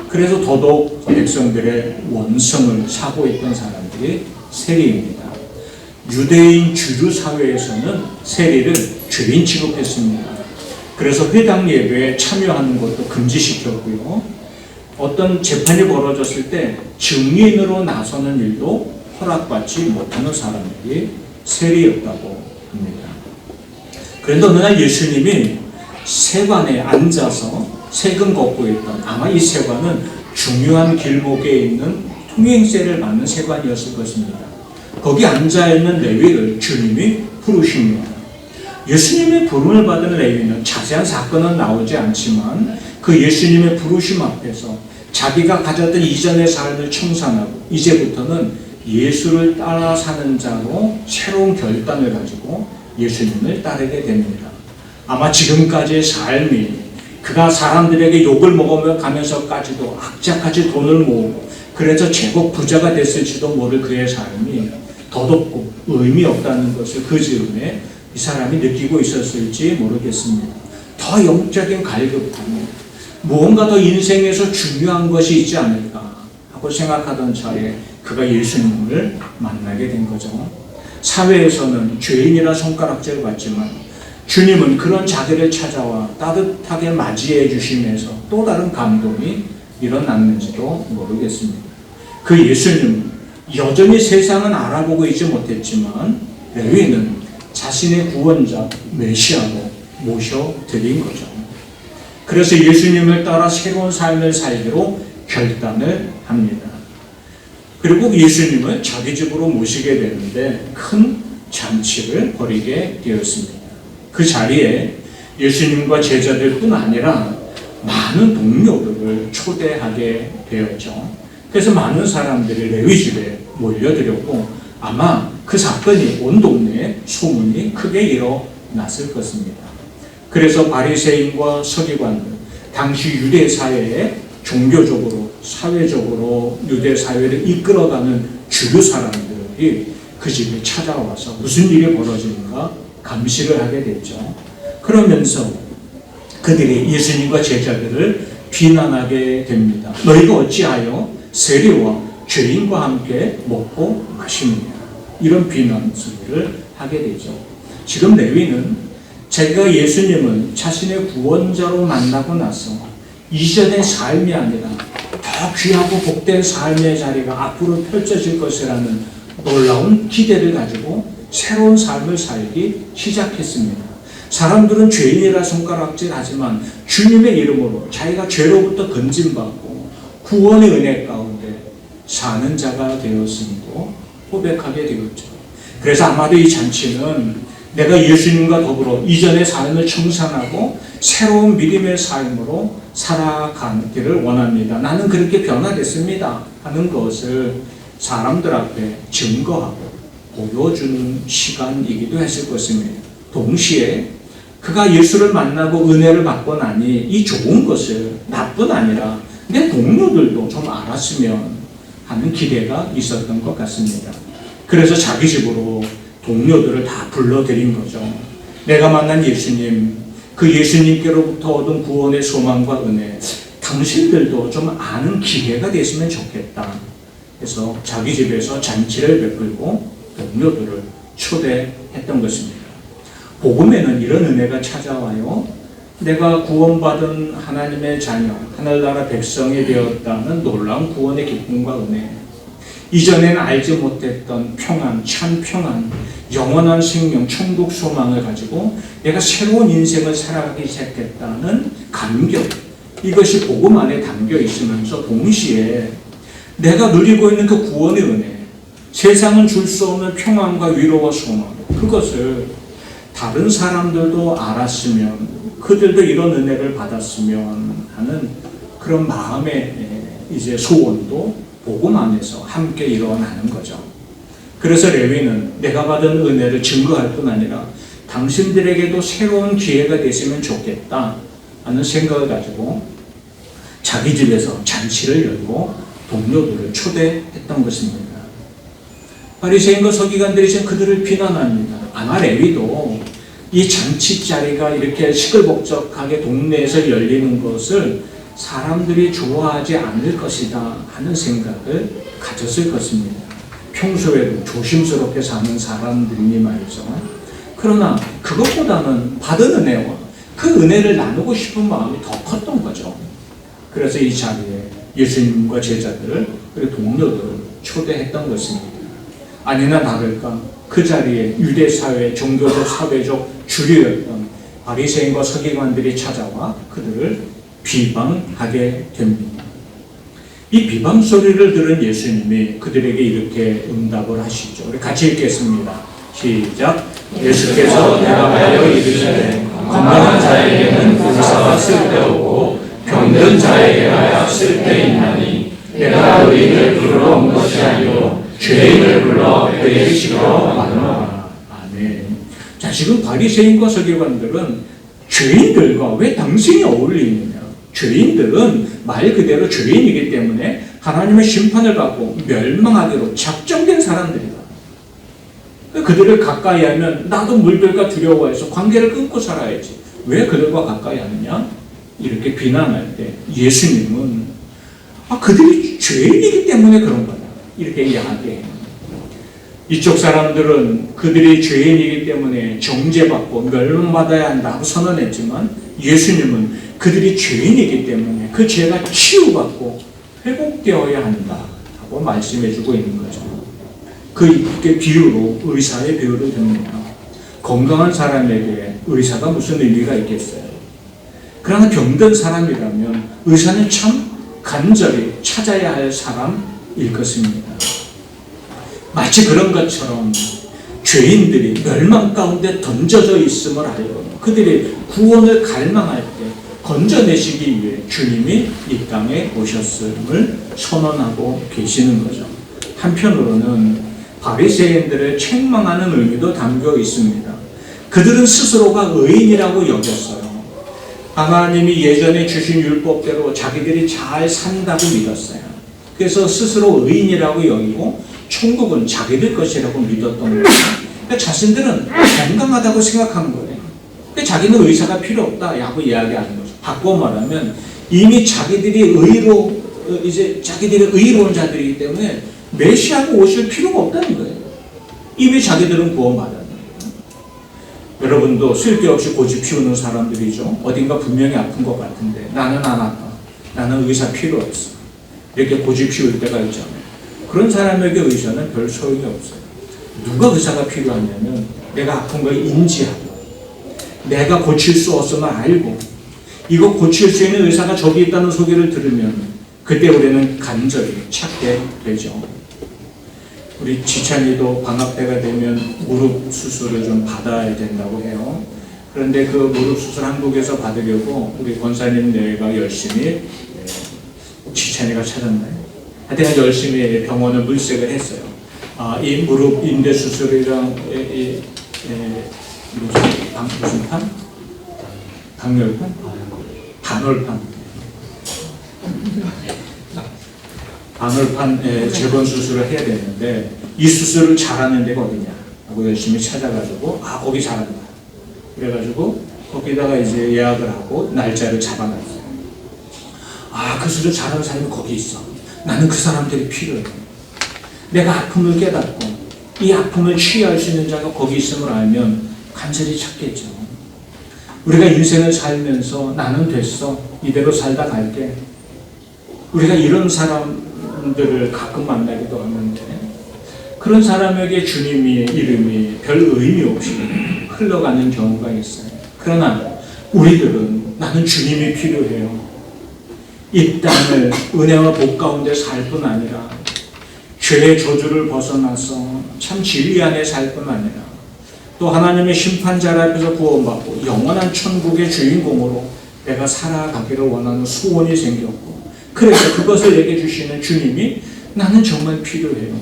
그래서 더더욱 백성들의 원성을 사고 있던 사람들이 세리입니다. 유대인 주류 사회에서는 세리를 죄인 취급했습니다. 그래서 회당 예배에 참여하는 것도 금지시켰고요. 어떤 재판이 벌어졌을 때 증인으로 나서는 일도 허락받지 못하는 사람들이 세리였다고 합니다. 그런데 어느 날 예수님이 세관에 앉아서 세금 걷고 있던 아마 이 세관은 중요한 길목에 있는 통행세를 받는 세관이었을 것입니다. 거기 앉아있는 레위를 주님이 부르십니다. 예수님의 부름을 받은 레위는 자세한 사건은 나오지 않지만 그 예수님의 부르심 앞에서 자기가 가졌던 이전의 삶을 청산하고 이제부터는 예수를 따라 사는 자로 새로운 결단을 가지고 예수님을 따르게 됩니다. 아마 지금까지의 삶이 그가 사람들에게 욕을 먹어가면서까지도 악착같이 돈을 모으고 그래서 제법 부자가 됐을지도 모를 그의 삶이 덧없고 의미 없다는 것을 그 즈음에 이 사람이 느끼고 있었을지 모르겠습니다. 더 영적인 갈급함, 무언가 더 인생에서 중요한 것이 있지 않을까 하고 생각하던 차에 그가 예수님을 만나게 된 거죠. 사회에서는 죄인이라 손가락질 받지만 주님은 그런 자기를 찾아와 따뜻하게 맞이해 주시면서 또 다른 감동이 일어났는지도 모르겠습니다. 그 예수님은 여전히 세상은 알아보고 있지 못했지만 레위는 자신의 구원자 메시아로 모셔드린 거죠. 그래서 예수님을 따라 새로운 삶을 살기로 결단을 합니다. 그리고 예수님을 자기 집으로 모시게 되는데 큰 잔치를 벌이게 되었습니다. 그 자리에 예수님과 제자들뿐 아니라 많은 동료들을 초대하게 되었죠. 그래서 많은 사람들이 레위 집에 몰려들었고 아마 그 사건이 온 동네에 소문이 크게 일어났을 것입니다. 그래서 바리새인과 서기관들, 당시 유대 사회에 종교적으로, 사회적으로 유대 사회를 이끌어가는 주류 사람들이 그 집에 찾아와서 무슨 일이 벌어지는가 감시를 하게 됐죠. 그러면서 그들이 예수님과 제자들을 비난하게 됩니다. 너희가 어찌하여 세리와 죄인과 함께 먹고 마시느냐, 이런 비난 소리를 하게 되죠. 지금 레위는 자기가 예수님을 자신의 구원자로 만나고 나서 이전의 삶이 아니라 더 귀하고 복된 삶의 자리가 앞으로 펼쳐질 것이라는 놀라운 기대를 가지고 새로운 삶을 살기 시작했습니다. 사람들은 죄인이라 손가락질 하지만 주님의 이름으로 자기가 죄로부터 건진받고 구원의 은혜 가운데 사는 자가 되었음도 고백하게 되었죠. 그래서 아마도 이 잔치는 내가 예수님과 더불어 이전의 삶을 청산하고 새로운 믿음의 삶으로 살아가기를 원합니다. 나는 그렇게 변화됐습니다 하는 것을 사람들 앞에 증거하고 보여주는 시간이기도 했을 것입니다. 동시에 그가 예수를 만나고 은혜를 받고 나니 이 좋은 것을 나뿐 아니라 내 동료들도 좀 알았으면 하는 기대가 있었던 것 같습니다. 그래서 자기 집으로 동료들을 다 불러들인 거죠. 내가 만난 예수님, 그 예수님께로부터 얻은 구원의 소망과 은혜, 당신들도 좀 아는 기회가 됐으면 좋겠다. 그래서 자기 집에서 잔치를 베풀고 동료들을 초대했던 것입니다. 복음에는 이런 은혜가 찾아와요. 내가 구원받은 하나님의 자녀, 하늘나라 백성이 되었다는 놀라운 구원의 기쁨과 은혜, 이전에는 알지 못했던 평안, 참 평안, 영원한 생명, 천국 소망을 가지고 내가 새로운 인생을 살아가기 시작했다는 감격, 이것이 복음 안에 담겨 있으면서 동시에 내가 누리고 있는 그 구원의 은혜, 세상은 줄 수 없는 평안과 위로와 소망, 그것을 다른 사람들도 알았으면, 그들도 이런 은혜를 받았으면 하는 그런 마음의 이제 소원도 복음 안에서 함께 일어나는 거죠. 그래서 레위는 내가 받은 은혜를 증거할 뿐 아니라 당신들에게도 새로운 기회가 됐으면 좋겠다 하는 생각을 가지고 자기 집에서 잔치를 열고 동료들을 초대했던 것입니다. 바리새인과 서기관들이 지금 그들을 비난합니다. 아마 레위도 이 잔치 자리가 이렇게 시끌벅적하게 동네에서 열리는 것을 사람들이 좋아하지 않을 것이다 하는 생각을 가졌을 것입니다. 평소에도 조심스럽게 사는 사람들이니 말이죠. 그러나 그것보다는 받은 은혜와 그 은혜를 나누고 싶은 마음이 더 컸던 거죠. 그래서 이 자리에 예수님과 제자들을 그리고 동료들을 초대했던 것입니다. 아니나 다를까 그 자리에 유대사회, 종교적, 사회적 주류였던 바리새인과 서기관들이 찾아와 그들을 비방하게 됩니다. 이 비방 소리를 들은 예수님이 그들에게 이렇게 응답을 하시죠. 우리 같이 읽겠습니다. 시작. 예수께서 대답하여 이르시되 건강한 자에게는 의사가 쓸데없고 병든 자에게야 쓸데있나니 내가 너희를 부르러 온 것이 아니요 죄인을 불러 회개시키러 왔노라. 아멘. 자, 지금 바리새인과 서기관들은 죄인들과 왜 당신이 어울리느냐? 죄인들은 말 그대로 죄인이기 때문에 하나님의 심판을 받고 멸망하기로 작정된 사람들이다. 그들을 가까이 하면 나도 물들까 두려워해서 관계를 끊고 살아야지. 왜 그들과 가까이 하느냐? 이렇게 비난할 때 예수님은 그들이 죄인이기 때문에 그런 거다. 이렇게 이야기해요. 이쪽 사람들은 그들이 죄인이기 때문에 정죄받고 멸망받아야 한다고 선언했지만 예수님은 그들이 죄인이기 때문에 그 죄가 치유받고 회복되어야 한다고 말씀해주고 있는 거죠. 그 비유로 의사의 비유를 듭니다. 건강한 사람에게 의사가 무슨 의미가 있겠어요? 그러나 병든 사람이라면 의사는 참 간절히 찾아야 할 사람일 것입니다. 마치 그런 것처럼 죄인들이 멸망 가운데 던져져 있음을 알고 그들이 구원을 갈망할 때 건져내시기 위해 주님이 이 땅에 오셨음을 선언하고 계시는 거죠. 한편으로는 바리새인들을 책망하는 의미도 담겨 있습니다. 그들은 스스로가 의인이라고 여겼어요. 하나님이 예전에 주신 율법대로 자기들이 잘 산다고 믿었어요. 그래서 스스로 의인이라고 여기고 천국은 자기들 것이라고 믿었던 거예요. 그러니까 자신들은 건강하다고 생각한 거예요. 그러니까 자기는 의사가 필요 없다라고 이야기하는 거죠. 바꿔 말하면 이미 자기들이 자기들이 의로운 자들이기 때문에 메시아가 오실 필요가 없다는 거예요. 이미 자기들은 구원받았는 거예요. 여러분도 쓸데없이 고집 피우는 사람들이죠. 어딘가 분명히 아픈 것 같은데 나는 안 아파. 나는 의사 필요 없어. 이렇게 고집 피울 때가 있잖아요. 그런 사람에게 의사는 별 소용이 없어요. 누가 의사가 필요하냐면 내가 아픈 걸 인지하고 내가 고칠 수 없음을 알고 이거 고칠 수 있는 의사가 저기 있다는 소리를 들으면 그때 우리는 간절히 찾게 되죠. 우리 지찬이도 방학 때가 되면 무릎 수술을 좀 받아야 된다고 해요. 그런데 그 무릎 수술 한국에서 받으려고 우리 권사님 내가 열심히 지찬이가 찾았나요? 하여튼 열심히 병원을 물색을 했어요. 이 무릎 인대 수술이랑 무슨 판? 당뇨판? 단월판. 단월판 재건 수술을 해야 되는데 이 수술을 잘하는 데가 어디냐 하고 열심히 찾아가지고 거기 잘한다. 그래가지고 거기다가 이제 예약을 하고 날짜를 잡아놨어요. 그 수술 잘하는 사람이 거기 있어. 나는 그 사람들이 필요해. 내가 아픔을 깨닫고 이 아픔을 치유할 수 있는 자가 거기 있음을 알면 간절히 찾겠죠. 우리가 인생을 살면서 나는 됐어. 이대로 살다 갈게. 우리가 이런 사람들을 가끔 만나기도 하는데 그런 사람에게 주님의 이름이 별 의미 없이 흘러가는 경우가 있어요. 그러나 우리들은 나는 주님이 필요해요. 이 땅을 은혜와 복 가운데 살 뿐 아니라 죄의 저주를 벗어나서 참 진리 안에 살 뿐 아니라 또 하나님의 심판자 앞에서 구원받고 영원한 천국의 주인공으로 내가 살아가기를 원하는 소원이 생겼고 그래서 그것을 내게 주시는 주님이 나는 정말 필요해요.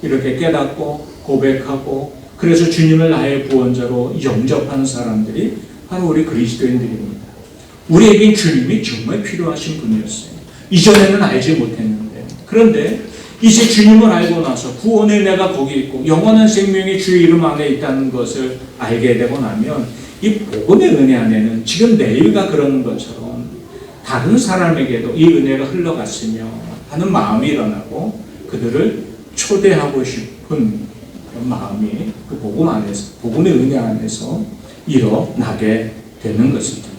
이렇게 깨닫고 고백하고 그래서 주님을 나의 구원자로 영접하는 사람들이 바로 우리 그리스도인들입니다. 우리에겐 주님이 정말 필요하신 분이었어요. 이전에는 알지 못했는데 그런데 이제 주님을 알고 나서 구원의 은혜가 거기 있고 영원한 생명이 주의 이름 안에 있다는 것을 알게 되고 나면 이 복음의 은혜 안에는 지금 내일과 그러는 것처럼 다른 사람에게도 이 은혜가 흘러갔으며 하는 마음이 일어나고 그들을 초대하고 싶은 그런 마음이 그 복음 안에서 복음의 은혜 안에서 일어나게 되는 것입니다.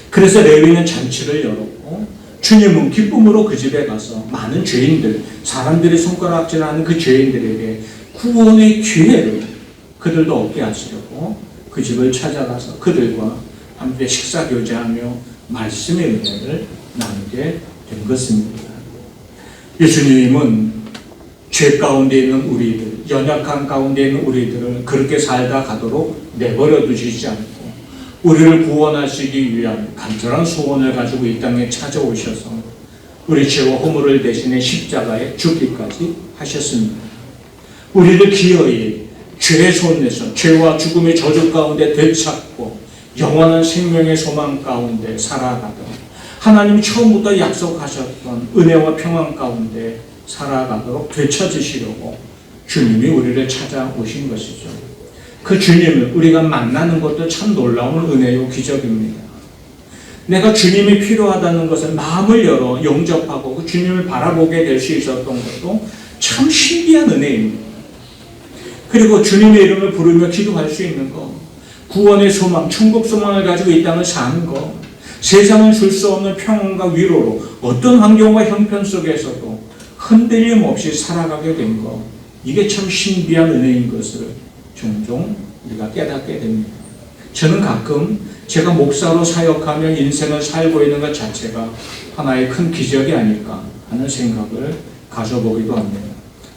그래서 레위는 잔치를 열었고 주님은 기쁨으로 그 집에 가서 많은 죄인들, 사람들이 손가락질하는 그 죄인들에게 구원의 기회를 그들도 얻게 하시려고 그 집을 찾아가서 그들과 함께 식사 교제하며 말씀의 은혜를 나누게 된 것입니다. 예수님은 죄 가운데 있는 우리들, 연약한 가운데 있는 우리들을 그렇게 살다 가도록 내버려 두시지 않고 우리를 구원하시기 위한 간절한 소원을 가지고 이 땅에 찾아오셔서 우리 죄와 허물을 대신해 십자가에 죽기까지 하셨습니다. 우리를 기어이 죄의 손에서 죄와 죽음의 저주 가운데 되찾고 영원한 생명의 소망 가운데 살아가도록 하나님이 처음부터 약속하셨던 은혜와 평안 가운데 살아가도록 되찾으시려고 주님이 우리를 찾아오신 것이죠. 그 주님을 우리가 만나는 것도 참 놀라운 은혜요 기적입니다. 내가 주님이 필요하다는 것을 마음을 열어 영접하고 그 주님을 바라보게 될 수 있었던 것도 참 신비한 은혜입니다. 그리고 주님의 이름을 부르며 기도할 수 있는 것, 구원의 소망, 천국 소망을 가지고 이 땅을 사는 것, 세상은 줄 수 없는 평온과 위로로 어떤 환경과 형편 속에서도 흔들림 없이 살아가게 된 것, 이게 참 신비한 은혜인 것을 종종 우리가 깨닫게 됩니다. 저는 가끔 제가 목사로 사역하며 인생을 살고 있는 것 자체가 하나의 큰 기적이 아닐까 하는 생각을 가져보기도 합니다.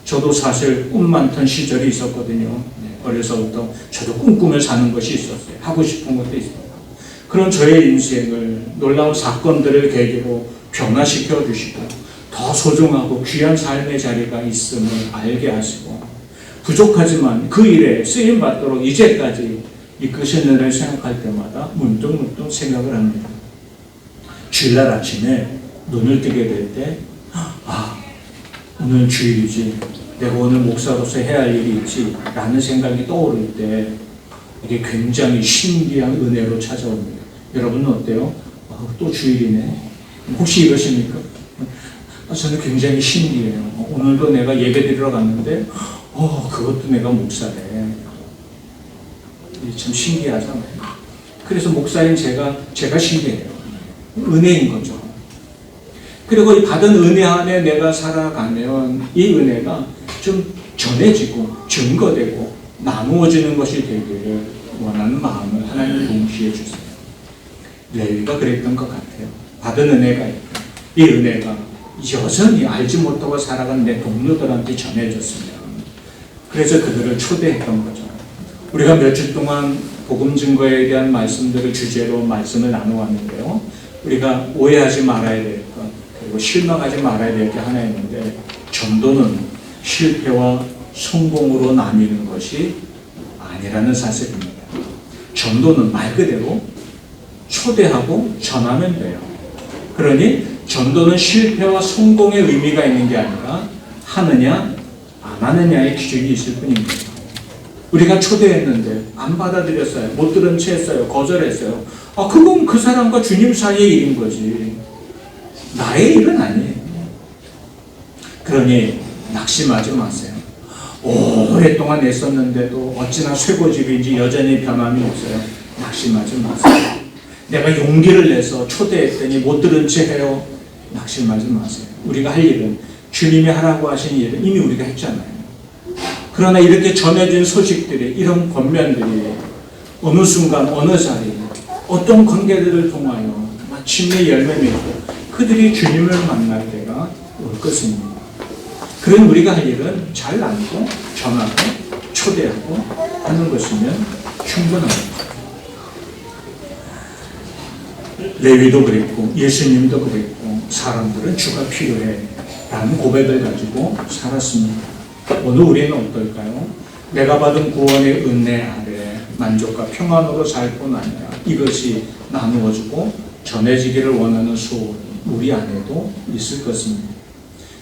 저도 사실 꿈 많던 시절이 있었거든요. 어려서부터 저도 꿈꾸며 사는 것이 있었어요. 하고 싶은 것도 있습니다. 그런 저의 인생을 놀라운 사건들을 계기로 변화시켜 주시고 더 소중하고 귀한 삶의 자리가 있음을 알게 하시고 부족하지만 그 일에 쓰임받도록 이제까지 이끄신 은혜를 생각할 때마다 문득문득 생각을 합니다. 주일날 아침에 눈을 뜨게 될 때 오늘 주일이지, 내가 오늘 목사로서 해야 할 일이 있지 라는 생각이 떠오를 때 이게 굉장히 신기한 은혜로 찾아옵니다. 여러분은 어때요? 또 주일이네. 혹시 이러십니까? 저는 굉장히 신기해요. 오늘도 내가 예배 드리러 갔는데 그것도 내가 목사래. 참 신기하잖아요. 그래서 목사인 제가 신기해요. 은혜인 거죠. 그리고 이 받은 은혜 안에 내가 살아가면 이 은혜가 좀 전해지고 증거되고 나누어지는 것이 되기를 원하는 마음을 하나님 동시에 주세요. 레위가 그랬던 것 같아요. 받은 은혜가 있고 이 은혜가 여전히 알지 못하고 살아가는 내 동료들한테 전해졌으면, 그래서 그들을 초대했던 거죠. 우리가 며칠 동안 복음 증거에 대한 말씀들을 주제로 말씀을 나누었는데요. 우리가 오해하지 말아야 될 것, 그리고 실망하지 말아야 될 게 하나 있는데, 전도는 실패와 성공으로 나뉘는 것이 아니라는 사실입니다. 전도는 말 그대로 초대하고 전하면 돼요. 그러니 전도는 실패와 성공의 의미가 있는 게 아니라 하느냐 안 하느냐의 기준이 있을 뿐입니다. 우리가 초대했는데 안 받아들였어요. 못 들은 채 했어요. 거절했어요. 그건 그 사람과 주님 사이의 일인 거지. 나의 일은 아니에요. 그러니 낙심하지 마세요. 오랫동안 애썼는데도 어찌나 쇠고집인지 여전히 변함이 없어요. 낙심하지 마세요. 내가 용기를 내서 초대했더니 못 들은 채 해요. 낙심하지 마세요. 우리가 할 일은, 주님이 하라고 하신 일은 이미 우리가 했잖아요. 그러나 이렇게 전해진 소식들이, 이런 권면들이 어느 순간 어느 자리에 어떤 관계들을 통하여 마침내 열매 맺고 그들이 주님을 만날 때가 올 것입니다. 그런 우리가 할 일은 잘 안고 전하고 초대하고 하는 것이면 충분합니다. 레위도 그랬고 예수님도 그랬고 사람들은 주가 필요해 라는 고백을 가지고 살았습니다. 오늘 우리는 어떨까요? 내가 받은 구원의 은혜 아래 만족과 평안으로 살 뿐 아니라 이것이 나누어지고 전해지기를 원하는 소원이 우리 안에도 있을 것입니다.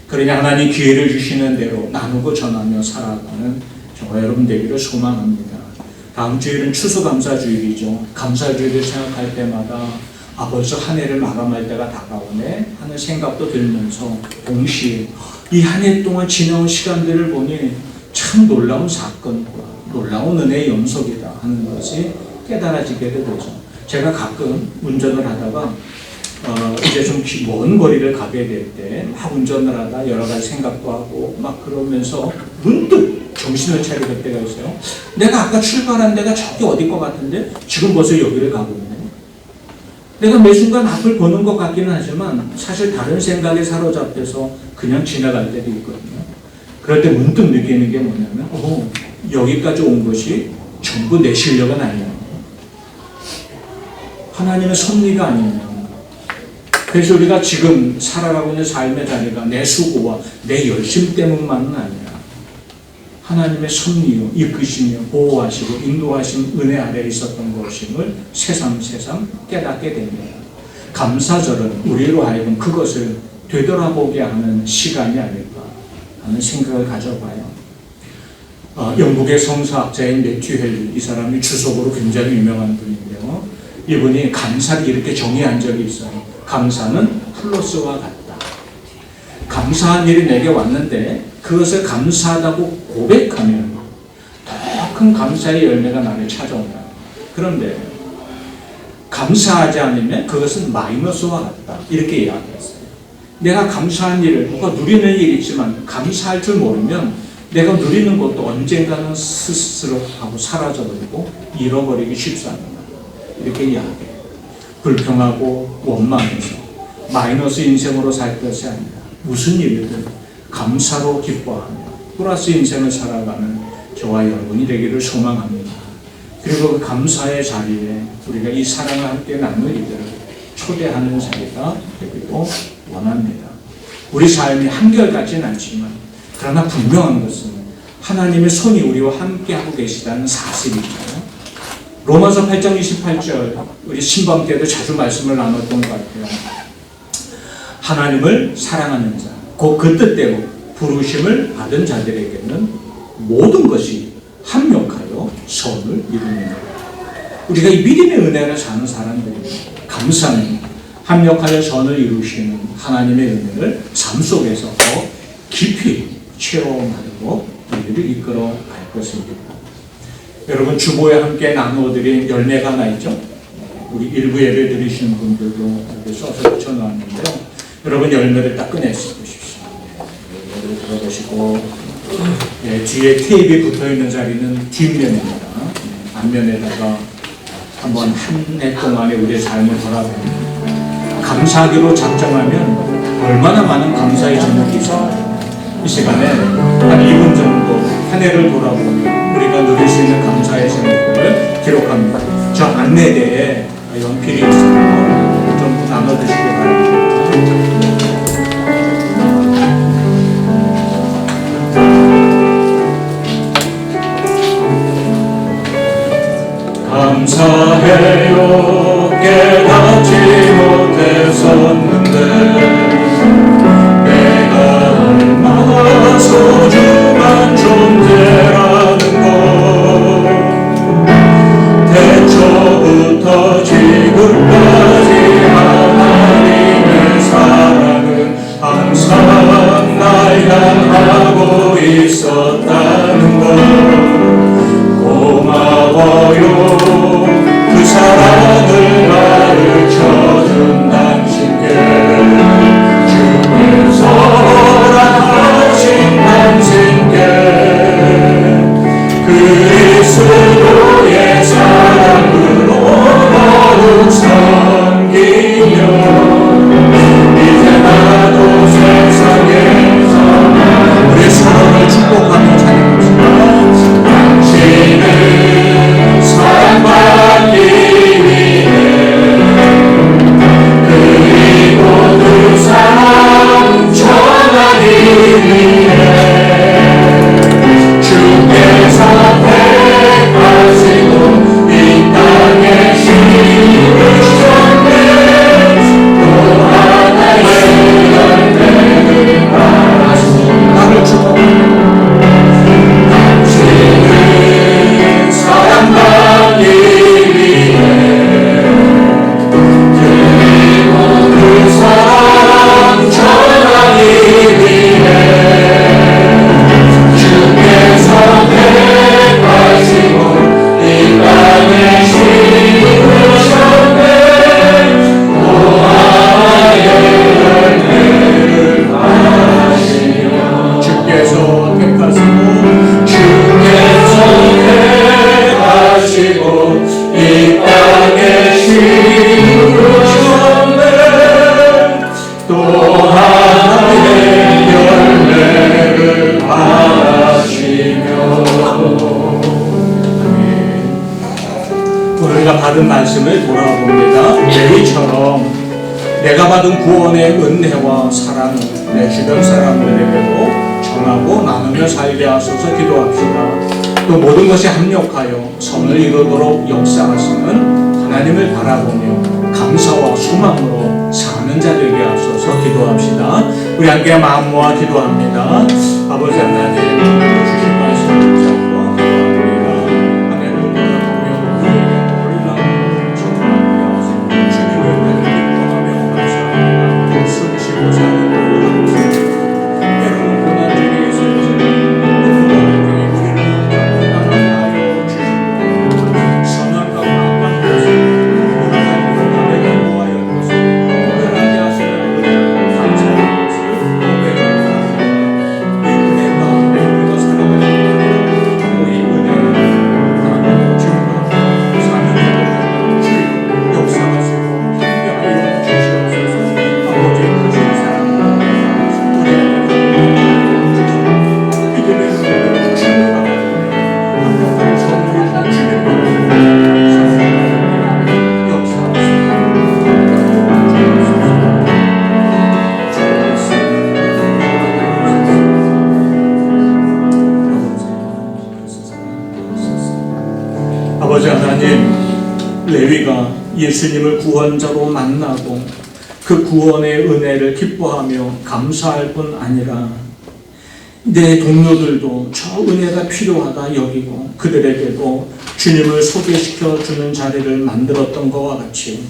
그러니 하나님 기회를 주시는 대로 나누고 전하며 살아가는 저와 여러분 되기를 소망합니다. 다음 주일은 추수감사주일이죠. 감사주일을 생각할 때마다 벌써 한 해를 마감할 때가 다가오네 하는 생각도 들면서 동시에 이 한 해 동안 지나온 시간들을 보니 참 놀라운 사건과 놀라운 은혜의 연속이다 하는 것이 깨달아지게 되죠. 제가 가끔 운전을 하다가 이제 좀 먼 거리를 가게 될 때 막 운전을 하다 여러 가지 생각도 하고 막 그러면서 문득 정신을 차리게 때가 있어요. 내가 아까 출발한 데가 저기 어디 것 같은데 지금 벌써 여기를 가고 있네. 내가 매 순간 앞을 보는 것 같기는 하지만 사실 다른 생각에 사로잡혀서 그냥 지나갈 때도 있거든요. 그럴 때 문득 느끼는 게 뭐냐면 여기까지 온 것이 전부 내 실력은 아니야. 하나님의 섭리가 아니면. 그래서 우리가 지금 살아가고 있는 삶의 자리가 내 수고와 내 열심 때문만은 아니라 하나님의 섭리요, 이끄시며 보호하시고 인도하신 은혜 아래에 있었던 것임을 새삼새삼 깨닫게 됩니다. 감사절은 우리로 하여금 그것을 되돌아보게 하는 시간이 아닐까 하는 생각을 가져봐요. 영국의 성서학자인 매튜 헬리, 이 사람이 주석으로 굉장히 유명한 분인데요. 이분이 감사를 이렇게 정의한 적이 있어요. 감사는 플러스와 같다. 감사한 일이 내게 왔는데 그것을 감사하다고 고백하면 더 큰 감사의 열매가 나를 찾아온다. 그런데 감사하지 않으면 그것은 마이너스와 같다. 이렇게 이야기했어요. 내가 감사한 일을, 누가 누리는 일이 있지만 감사할 줄 모르면 내가 누리는 것도 언젠가는 스스로 하고 사라져버리고 잃어버리기 쉽습니다. 이렇게 이야기해요. 불평하고 원망해서 마이너스 인생으로 살 것이 아니라 무슨 일이든 감사로 기뻐하며 플러스 인생을 살아가는 저와 여러분이 되기를 소망합니다. 그리고 그 감사의 자리에 우리가 이 사랑을 함께 나눌 이들을 초대하는 자리가 되기도 원합니다. 우리 삶이 한결같지는 않지만 그러나 분명한 것은 하나님의 손이 우리와 함께하고 계시다는 사실입니다. 로마서 8장 28절, 우리 신방 때도 자주 말씀을 나눴던 것 같아요. 하나님을 사랑하는 자, 곧 그 뜻대로 부르심을 받은 자들에게는 모든 것이 합력하여 선을 이룹니다. 우리가 이 믿음의 은혜를 사는 사람들이 감사는 합력하여 선을 이루시는 하나님의 은혜를 삶 속에서 더 깊이 체험하고 우리를 이끌어 갈 것입니다. 여러분, 주보에 함께 나누어드린 열매가 하나 있죠? 우리 일부 예배 드리시는 분들도 이렇게 써서 붙여놨는데요. 여러분, 열매를 딱 꺼내서 보십시오. 열매를 들어보시고, 뒤에 테이프에 붙어있는 자리는 뒷면입니다. 앞면에다가 한번 한 해 동안의 우리의 삶을 돌아보면 감사하기로 작정하면 얼마나 많은 감사의 제목이 있을까요? 이 시간에 한 2분 정도 한 해를 돌아보면 우리가 누릴 수 있는 감사의 제목을 기록합니다. 저 안내대에 연필이 있어요. 좀 나눠주시기 바랍니다. 감사해요. 깨닫지 못했었는데 내가 얼마나 소중한 존재라는 걸 태초부터 지금까지 하나님의 사랑은 항상 날 향하고 있었다는 걸 고마워요. 그 사랑을 가르쳐준 당신께 주께서 허락하신 당신께 그리스도의 사랑으로 더욱 섬기며 이제 나도 세상에서 우리 서로를 축복하며 찬양합시다. 당신은 사랑받기 위해 그리고 그 사랑 전하기 위해 주께서 택하시고 이 땅에 심으셨네. 또 하나의 열매를 받으시고 나를 축복합니다. 당신은 사랑받기 위해 그리고 그 사랑 전하기 위해 주께서 택하시고 이 땅에 심으셨네. 또 하나의 열매를 받으시며 주께서 택하시고 이 땅에 심으셨네. 또 하나의 열매를 바라시며. 우리가 받은 말씀을 돌아봅니다. 레위처럼 내가 받은 구원의 은혜와 사랑을 내 주변 사람들에게도 전하고 나누며 살게 하소서 기도합시다. 또 모든 것이 합력하여 선을 이루도록 역사하시는 하나님을 바라보며 감사와 소망으로 사는 자 되게 하소서 기도합시다. 우리 함께 마음 모아 기도합니다. 아버지 하나님, 주신 말씀 붙잡고 아버지 하나님, 레위가 예수님을 구원자로 만나고 그 구원의 은혜를 기뻐하며 감사할 뿐 아니라 내 동료들도 저 은혜가 필요하다 여기고 그들에게도 주님을 소개시켜 주는 자리를 만들었던 것과 같이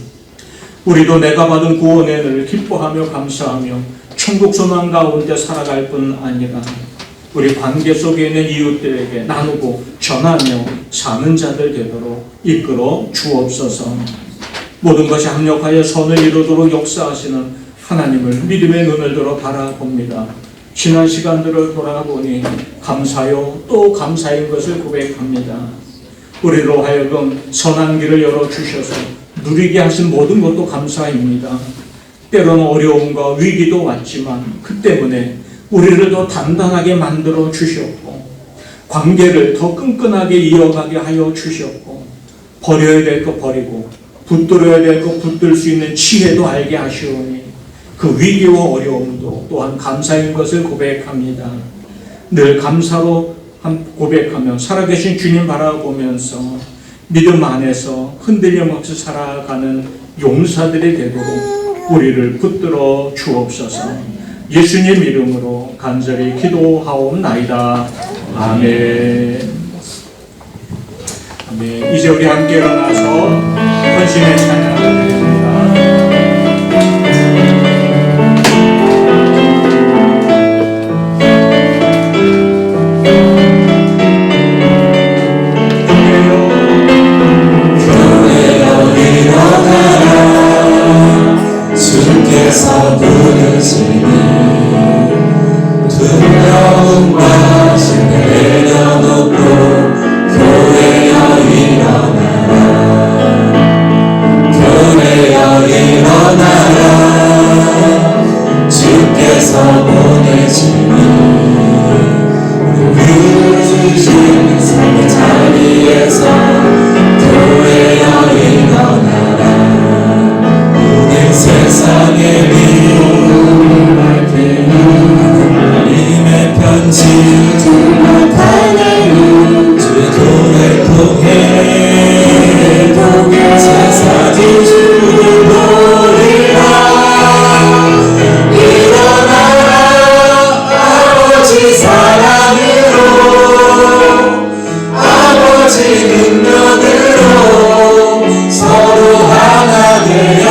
우리도 내가 받은 구원의 은혜를 기뻐하며 감사하며 천국 소망 가운데 살아갈 뿐 아니라 우리 관계 속에 있는 이웃들에게 나누고 전하며 사는 자들 되도록 이끌어 주옵소서. 모든 것이 합력하여 선을 이루도록 역사하시는 하나님을 믿음의 눈을 들어 바라봅니다. 지난 시간들을 돌아보니 감사요 또 감사인 것을 고백합니다. 우리로 하여금 선한 길을 열어주셔서 누리게 하신 모든 것도 감사입니다. 때로는 어려움과 위기도 왔지만 그 때문에 우리를 더 단단하게 만들어 주셨고 관계를 더 끈끈하게 이어가게 하여 주셨고 버려야 될 거 버리고 붙들어야 될 거 붙들 수 있는 지혜도 알게 하시오니 그 위기와 어려움도 또한 감사인 것을 고백합니다. 늘 감사로 고백하며 살아계신 주님 바라보면서 믿음 안에서 흔들림 없이 살아가는 용사들이 되도록 우리를 붙들어 주옵소서. 예수님 이름으로 간절히 기도하옵나이다. 아멘. 아멘. 이제 우리 함께 일어나서 헌신의 찬양을 드립니다. 주께서 부르시니 두려움 마시 내려놓고 교회여 일어나라 교회여 일어나라 주께서 보내시니 주신 그 자리에서 교회여 일어나라 세상의 믿음을 밝히는 하나님의 편지 주의 도를 통해 세상이 주를 노리라 일어나라 아버지 사랑으로 아버지 능력으로 서로 하나 되어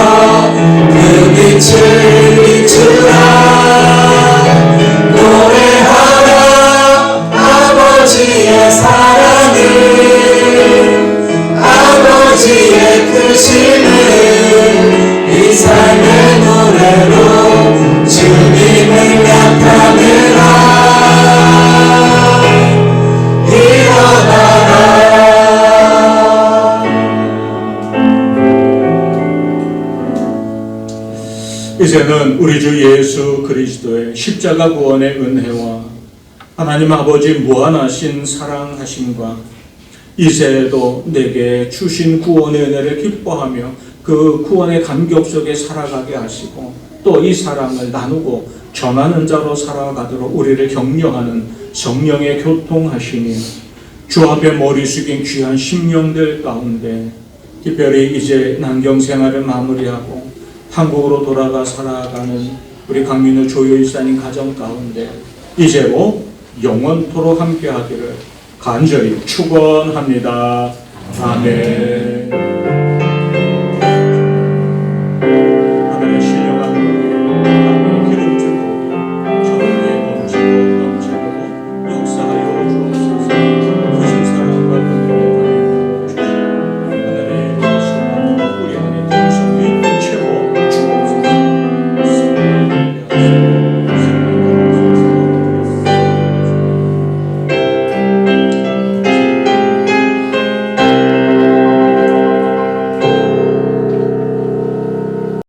빛을 비추라 노래하라 아버지의 사랑을 아버지의 크심을 이 삶의 노래로 주님을 나타내라 일어나라. 이제는 우리 주 예수 그리스도의 십자가 구원의 은혜와 하나님 아버지 무한하신 사랑하심과 이제도 내게 주신 구원의 은혜를 기뻐하며 그 구원의 감격 속에 살아가게 하시고 또 이 사랑을 나누고 전하는 자로 살아가도록 우리를 격려하는 성령의 교통하심이 주 앞에 머리 숙인 귀한 심령들 가운데 특별히 이제 난경 생활을 마무리하고 한국으로 돌아가 살아가는 우리 강민우 조효일사님 가정 가운데 이제로 영원토록 함께하기를 간절히 축원합니다. 아멘.